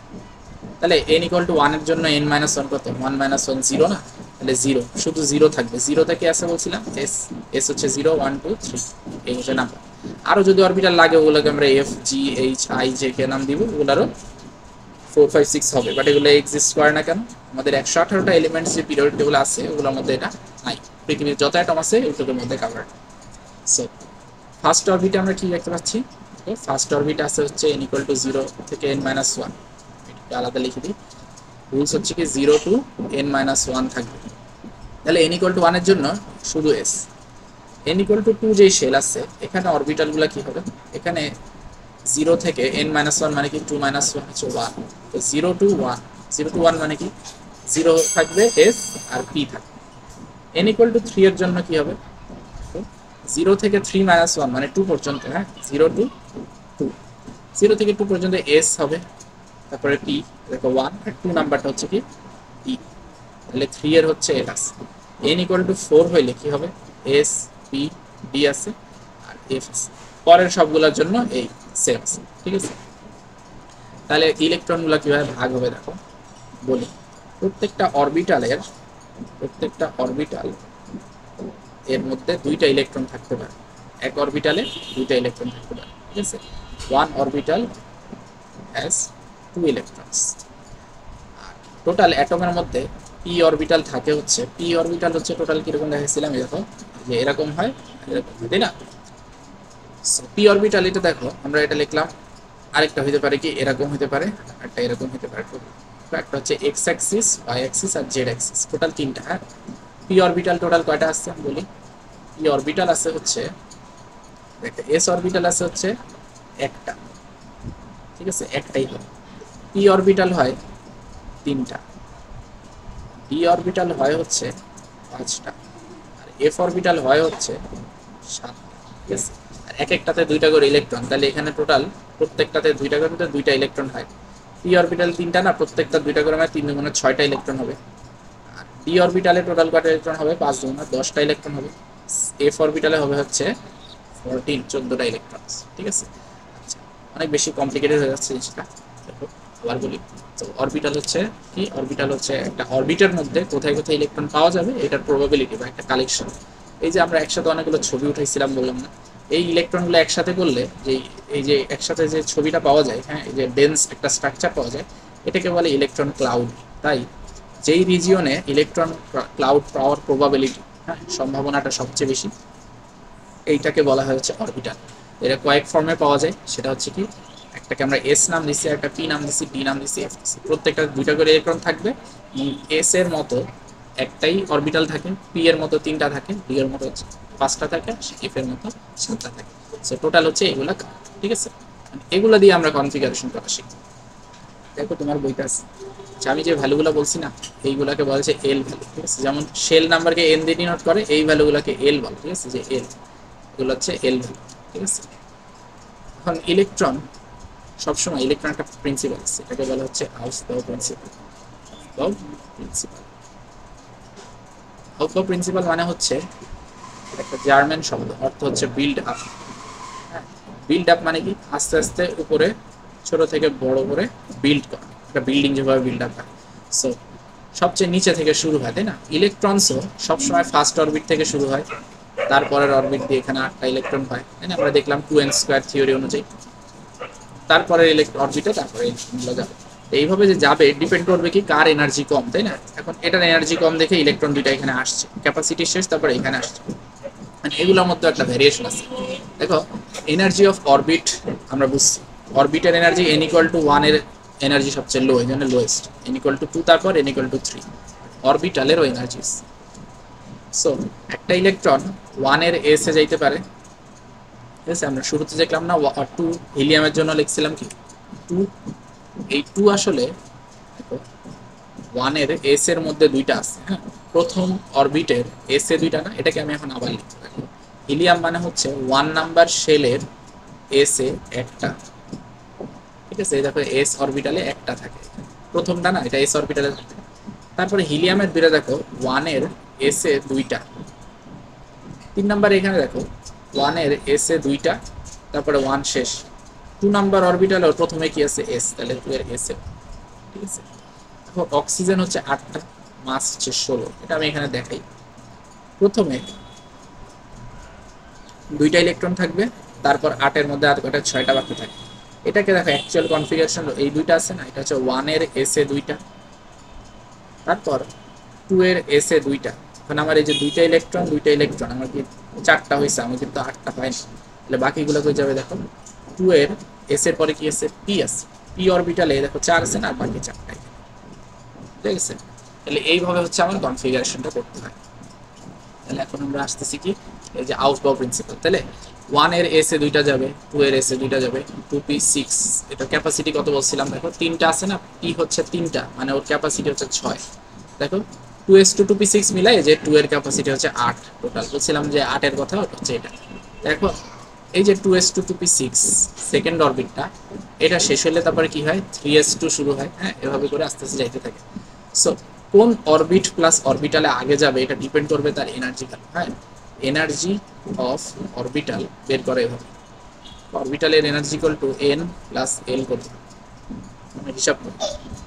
S1: তাহলে n ইকুয়াল টু 1 এর জন্য n মাইনাস 1 কত? 1 মাইনাস 1 0 না? তাহলে 0, শুধু 0 থাকবে। 0তে কি আছে বলছিলাম? এস। এস হচ্ছে 0 1 2 3, এই হচ্ছে নাম্বার। আরো যদি অরবিটাল লাগে ওগুলোকে আমরা F G H I J K নাম দিব, ওগুলোরও 4 5 6 হবে, বাট এগুলো এক্সিস্ট করে না কেন? আমাদের 118টা এলিমেন্টস যে পিরিয়ড টেবিল আছে ওগুলোর মধ্যে এটা নাই। পৃথিবীর যত অ্যাটম আছে ওগুলোর মধ্যে কাভার। সো ফার্স্ট অরবিটে আমরা কি দেখতে পাচ্ছি? ফার্স্ট অরবিট আছে হচ্ছে n ইকুয়াল টু 0 থেকে n মাইনাস 1, এটা আলাদা লিখে দিই। রুলস হচ্ছে কি 0 টু n মাইনাস 1 থাকবে। তাহলে n ইকুয়াল টু 1 এর জন্য শুধু s। n ইকুয়াল টু 2 যেই শেল আছে, এখানে অরবিটালগুলো কি হবে? এখানে 0 থেকে n মাইনাস 1 মানে কি 2 মাইনাস 1 হচ্ছে 1। তো 0 টু 1, 0 টু 1 মানে কি 0 থাকবে s আর p থাকবে। n ইকুয়াল টু 3 এর জন্য কি হবে? 0 থেকে 3 মাইনাস 1 মানে 2 পর্যন্ত, হ্যাঁ, 0 টু 2, 0 থেকে 2 পর্যন্ত s হবে, তারপরে p, দেখো 1 আর 2 নাম্বারটা হচ্ছে কি p। তাহলে 3 এর হচ্ছে এটা আছে। n ইকুয়াল টু 4 হইলে কি হবে? s p d আছে আর f আছে। পরের সবগুলোর জন্য এই সেম আছে। ঠিক আছে, তাহলে ইলেকট্রনগুলো কিভাবে ভাগ হবে দেখো বলি। প্রত্যেকটা অরবিটালের, প্রত্যেকটা অরবিটাল এর মধ্যে দুইটা ইলেকট্রন থাকতে পারে। এক অরবিটালে দুইটা ইলেকট্রন থাকতে পারে। ঠিক আছে, one orbital has 2 electrons. Total অ্যাটমের মধ্যে পি অরবিটাল থাকে হচ্ছে, পি অরবিটাল হচ্ছে টোটাল কিরকম দেখাইছিলাম, এরকম যে এরকম হয়, এরকম হয়, তাই না? পি অরবিটাল এটা দেখো, আমরা এটা লিখলাম, আরেকটা হতে পারে কি এরকম হতে পারে, একটা এরকম হতে পারে। একটা হচ্ছে এক্স অ্যাক্সিস, ওয়াই অ্যাক্সিস আর জেড অ্যাক্সিস, টোটাল 3টা। হ্যাঁ, পি অরবিটাল টোটাল কয়টা আছে বলি? পি অরবিটাল আছে হচ্ছে, দেখো এস অরবিটাল আছে হচ্ছে একটা। ঠিক আছে, একটাই হয়। পি অরবিটাল হয় 3টা, ডি অরবিটাল হয় হচ্ছে 5টা, আর এফ অরবিটাল হয় হচ্ছে 7টা। ঠিক আছে, আর এক একটাতে 2টা করে ইলেকট্রন, তাহলে এখানে টোটাল প্রত্যেকটাতে 2টা করে 2টা ইলেকট্রন হয়। পি অরবিটাল 3টা না, প্রত্যেকটা 2টা করে মানে 3 গুণে 6টা ইলেকট্রন হবে। আর ডি অরবিটালে টোটাল কয়টা ইলেকট্রন হবে? 5 গুণে 10টা ইলেকট্রন হবে। এফ অরবিটালে হবে হচ্ছে 14টা ইলেকট্রন। ঠিক আছে, আচ্ছা, অনেক বেশি কমপ্লিকেটেড হয়ে যাচ্ছে জিনিসটা। দেখো আবার বলি, তো অরবিটাল হচ্ছে কি? অরবিটাল হচ্ছে একটা অরবিটার মধ্যে কোথায় কোথায় ইলেকট্রন পাওয়া যাবে এটার প্রবাবিলিটি বা একটা কালেকশন। এই যে আমরা একসাথে অনেকগুলো ছবি উঠাইছিলাম বললাম না, এই ইলেকট্রনগুলো একসাথে করলে যে এই যে একসাথে যে ছবিটা পাওয়া যায়, হ্যাঁ, এই যে ডেন্স একটা স্ট্রাকচার পাওয়া যায়, এটাকে বলে ইলেকট্রন ক্লাউড। তাই যেই রিজিয়নে ইলেকট্রন ক্লাউড পাওয়ার প্রবাবিলিটি, হ্যাঁ, সম্ভাবনাটা সবচেয়ে বেশি, এইটাকে বলা হয় হচ্ছে অরবিটাল। এটা কয়েক ফর্মে পাওয়া যায়, সেটা হচ্ছে কি, একটাকে আমরা এস নাম দিচ্ছি, একটা পি নাম দিচ্ছি, ডি নাম দিচ্ছি, এফ দিচ্ছি। প্রত্যেকটা 2টা করে ইলেকট্রন থাকবে। এস এর মতো একটাই অরবিটাল থাকে, পি এর মতো 3টা থাকে, ডি এর মতো 5টা থাকে, এফ এর মতো 7টা থাকে। সো টোটাল হচ্ছে এগুলা। ঠিক আছে, এগুলো দিয়ে আমরা কনফিগারেশন করা শিখব। দেখো তোমার বইতে আছে, আমি যে ভ্যালুগুলো বলছি না, এইগুলাকে বলা হচ্ছে এল ভ্যালু। ঠিক আছে, যেমন শেল নাম্বারকে এন দিয়ে ডিনোট করে, এই ভ্যালুগুলোকে এল বলে। ঠিক আছে, যে এল, এগুলো হচ্ছে এল ভ্যালু। ঠিক আছে, এখন ইলেকট্রন সবসময়, ইলেকট্রন একটা প্রিন্সিপাল আছে, এটাকে বলা হচ্ছে আউসবাউ প্রিন্সিপাল। আউসবাউ প্রিন্সিপাল, আউসবাউ প্রিন্সিপাল মানে হচ্ছে একটা জার্মান শব্দ, অর্থ হচ্ছে বিল্ড আপ। হ্যাঁ, বিল্ড আপ মানে কি? আস্তে আস্তে উপরে ছোট থেকে বড় করে বিল্ড করা, একটা বিল্ডিং যেভাবে বিল্ড আপ হয়। সো সবচেয়ে নিচে থেকে শুরু হয়, তাই না? ইলেকট্রনসও সবসময় ফার্স্ট অরবিট থেকে শুরু হয়, তারপরের অরবিট দিয়ে এখানে 8টা ইলেকট্রন হয়, তাই না? আমরা দেখলাম 2n² থিওরি অনুযায়ী। তারপরে অরবিটে তারপরে ইলেকট্রনগুলো যাবে। এইভাবে যে যাবে ডিপেন্ড করবে কি কার এনার্জি কম, তাই না? এখন এটার এনার্জি কম দেখে ইলেকট্রন 2টা এখানে আসছে, ক্যাপাসিটি শেষ, তারপরে এখানে আসছে। এগুলোর মধ্যে একটা ভ্যারিয়েশন আছে। দেখো এনার্জি অফ অরবিট আমরা বুঝছি, orbital energy n equal to 1 এর এনার্জি সবচেয়ে লো, এই জন্য লোয়েস্ট, n ইকুয়াল টু 2, তারপর n ইকুয়াল টু 3 অরবিটালেরও এনার্জিস। সো একটা ইলেকট্রন 1 এর s এ যাইতে পারে, ঠিক আছে। আমরা শুরুতে দেখলাম না 2 হিলিয়ামের জন্য লিখছিলাম কি 2, এই 2 আসলে দেখো 1 এর s এর মধ্যে দুইটা আছে, হ্যাঁ, প্রথম অরবিটের s এ দুইটা না, এটাকে আমি এখন আবার লিখতে পারি। হিলিয়াম মানে হচ্ছে 1 নাম্বার শেলের s এ একটা, ঠিক আছে। এই দেখো s অরবিটালে একটা থাকে, প্রথমটা না, এটা s অরবিটালে থাকে। তারপরে হিলিয়ামের দুইটা দেখো 1 এর s এ দুইটা, 3 নাম্বার এখানে দেখো 1 এর s এ দুইটা, তারপরে 1 শেষ। 2 নাম্বার অরবিটালে প্রথমে কি আছে s, তাহলে 2 এর s এ, ঠিক আছে। অক্সিজেন হচ্ছে 8টা, মাস হচ্ছে 16, এটা আমি এখানে দেখাই। প্রথমে দুইটা ইলেকট্রন থাকবে, তারপর 8 এর মধ্যে আর কয়টা 6টা বাকি থাকে। এটাকে দেখো অ্যাকচুয়াল কনফিগারেশন এই দুইটা আছে না, এটা হচ্ছে 1 এর s এ দুইটা, তারপর 2 এর s এ দুইটা। এখন আমার এই যে দুইটা ইলেকট্রন আমার কি 4টা হয়েছে, আমি কিন্তু 8টা পাইনি, তাহলে বাকিগুলো কই যাবে দেখো 2 এর s এর পরে কি আছে p আছে, p অরবিটালে দেখো 4 আছে না, আর বাকি 4টাই, ঠিক আছে। তাহলে এইভাবে হচ্ছে আমার কনফিগারেশনটা করতে হয়। তাহলে এখন আমরা আসতেছি কি এই যে আউটবাউ প্রিন্সিপাল, তাহলে 1 এর s এ দুইটা যাবে, 2 এর s এ দুইটা যাবে, 2p6, এটা ক্যাপাসিটি কত বলছিলাম দেখো 3টা আছে না, p হচ্ছে 3টা, মানে ওর ক্যাপাসিটি হচ্ছে 6। দেখো 2s to 2p6 মিলাই যে 2 এর ক্যাপাসিটি হচ্ছে 8 টোটাল, বলছিলাম যে 8 এর কথা, ওটা হচ্ছে এটা। দেখো এই যে 2s to 2p6 সেকেন্ড অরবিটটা, এটা শেষ হলে তারপরে কি হয় 3s2 শুরু হয়, হ্যাঁ, এভাবে করে আস্তে আস্তে যাইতে থাকে। সো কোন অরবিট প্লাস অরবিটালে আগে যাবে এটা ডিপেন্ড করবে তার এনার্জি, হ্যাঁ, এনার্জি অফ অরবিটাল বের করে এভাবে, অরবিটালের energy equal to n plus l করতে আমি হিসাব করি।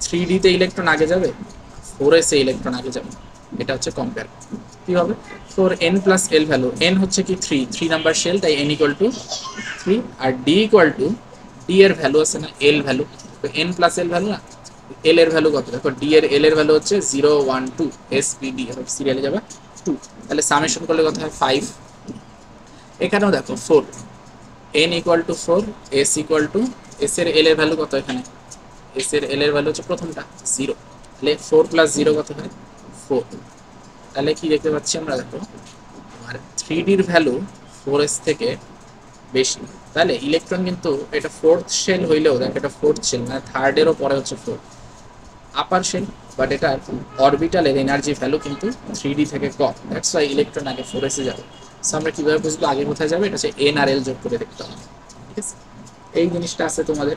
S1: 3d তে ইলেকট্রন আগে যাবে, 4s এ ইলেকট্রন আগে যাবে, এটা হচ্ছে কম্পেয়ার। কি হবে 4n plus l value, n হচ্ছে কি 3 নাম্বার শেল, তাই n ইকুয়াল টু 3, আর d ইকুয়াল টু d এর ভ্যালু আছে না l ভ্যালু, তো n প্লাস l ভ্যালু না, l এর ভ্যালু কত দেখো, d এর l এর ভ্যালু হচ্ছে 0 1 2 spd, হবে সিরিয়ালে যাবে 2, তাহলে সামেশন করলে কত হয় 5। এখানেও দেখো 4, n equal two 4, s equal to, s এর l এর ভ্যালু কত, এখানে s এর l এর ভ্যালু হচ্ছে প্রথমটা 0, তাহলে 4 প্লাস 0 কত হয় 4। তাহলে কি দেখতে পাচ্ছি আমরা দেখো আর 3d এর ভ্যালু 4s থেকে বেশি, তাহলে ইলেকট্রন কিন্তু এটা ফোর্থ শেল হইলেও দেখ এটা ফোর্থ শেল মানে থার্ড এরও পরে হচ্ছে ফোর্থ আপার শেল, বাট এটা অরবিটালের এনার্জি ভ্যালু কিন্তু 3d থেকে কম, দ্যাটস ওয়াই ইলেকট্রন আগে 4s এ যাবে। সো আমরা কিভাবে বুঝবো আগে কোথায় যাবে, এটা হচ্ছে n আর l যোগ করে দেখতে হবে, ঠিক আছে। এই জিনিসটা আছে তোমাদের।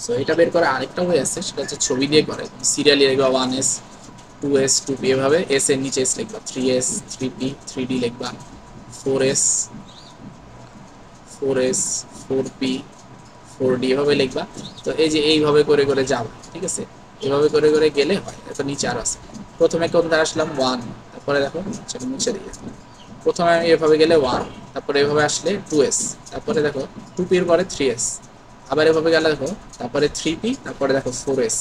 S1: সো এটা বের করা আরেকটা ওয়ে আছে, সেটা হচ্ছে ছবি দিয়ে করে, সিরিয়ালি লিখবা 1s 2s 2p, এভাবে s এর নিচে s লিখবা, 3s 3p 3d লিখবা, 4s 4s 4p 4d এভাবে লিখবা। তো এই যে এইভাবে করে করে যাবে, ঠিক আছে, এভাবে করে করে গেলে হয়। এত নিচে আর আছে, প্রথমে কোনটা আসলাম 1, তারপরে দেখো সেটা মুছে দিয়ে, প্রথমে আমি এভাবে গেলে 1, তারপরে এভাবে আসলে 2s, তারপরে দেখো 2p এর পরে 3s, আবার এভাবে গেলে দেখো তারপরে 3p, তারপরে দেখো 4s,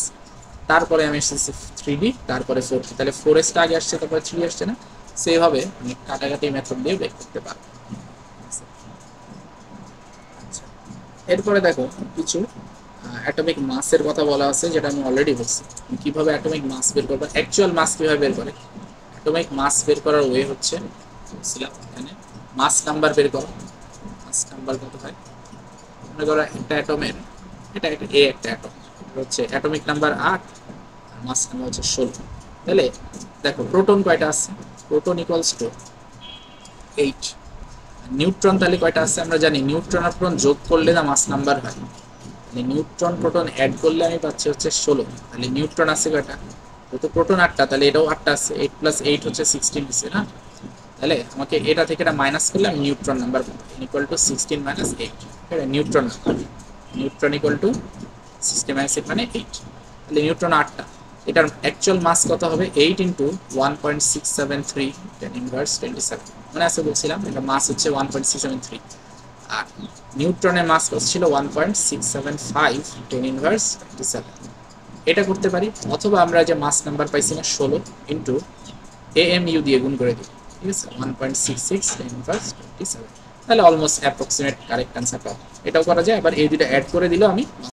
S1: তারপরে আমি এসেছি 3d, তারপরে 4p, তাহলে 4s টা আগে আসছে, তারপরে 3 আসছে না, সেইভাবে আমি কাটাকাটি মেথড দিয়ে বের করতে পারবো। এরপরে দেখো কিছু অ্যাটমিক মাসের কথা বলা আছে, যেটা আমি অলরেডি বলছি। কিভাবে অ্যাটমিক মাস বের করবে, অ্যাকচুয়াল মাস কিভাবে বের করে, অ্যাটমিক মাস বের করার ওয়ে হচ্ছে বলছিলাম এখানে মাস নাম্বার বের করো। মাস নাম্বার কত হয়, মনে করো একটা অ্যাটমের, এটা একটা এ একটা অ্যাটম, হচ্ছে অ্যাটমিক নাম্বার 8 আর মাস নাম্বার হচ্ছে 16। তাহলে দেখো প্রোটন কয়টা আছে, প্রোটন ইকুয়ালস টু 8, নিউট্রন তাহলে কয়টা আছে আমরা জানি, নিউট্রন আর প্রোটন যোগ করলে না মাস নাম্বার হয়, তাহলে নিউট্রন প্রোটন অ্যাড করলে আমি পাচ্ছি হচ্ছে 16। তাহলে নিউট্রন আছে কয়টা, যেহেতু প্রোটন 8টা, তাহলে এটাও 8টা আছে, 8 প্লাস 8 হচ্ছে 16 দিছে না, তাহলে আমাকে এটা থেকে এটা মাইনাস করলে আমি নিউট্রন নাম্বার পাবো, ইকুয়াল টু 16 মাইনাস 8, এটা neutron number, neutron equal to 16 minus 8 মানে 8, তাহলে নিউট্রন 8টা, এটার অ্যাকচুয়াল মাস কত হবে 8 ইন্টু 1.673 10 ইনভার্স 27, মানে আছে বলছিলাম এটা মাস হচ্ছে 1.673, আর নিউট্রনের মাস ছিল 1.675 10 ইনভার্স 27। এটা করতে পারি, অথবা আমরা যে মাস নাম্বার পাইছি না 16 ইন্টু AMU দিয়ে গুণ করে দিই, ঠিক আছে, 1.66 10 ইনভার্স 27, তাহলে অলমোস্ট অ্যাপ্রক্সিমেট কারেক্ট অ্যান্সার পাবো। এটাও করা যায়। এবার এই দুটো অ্যাড করে দিলেও আমি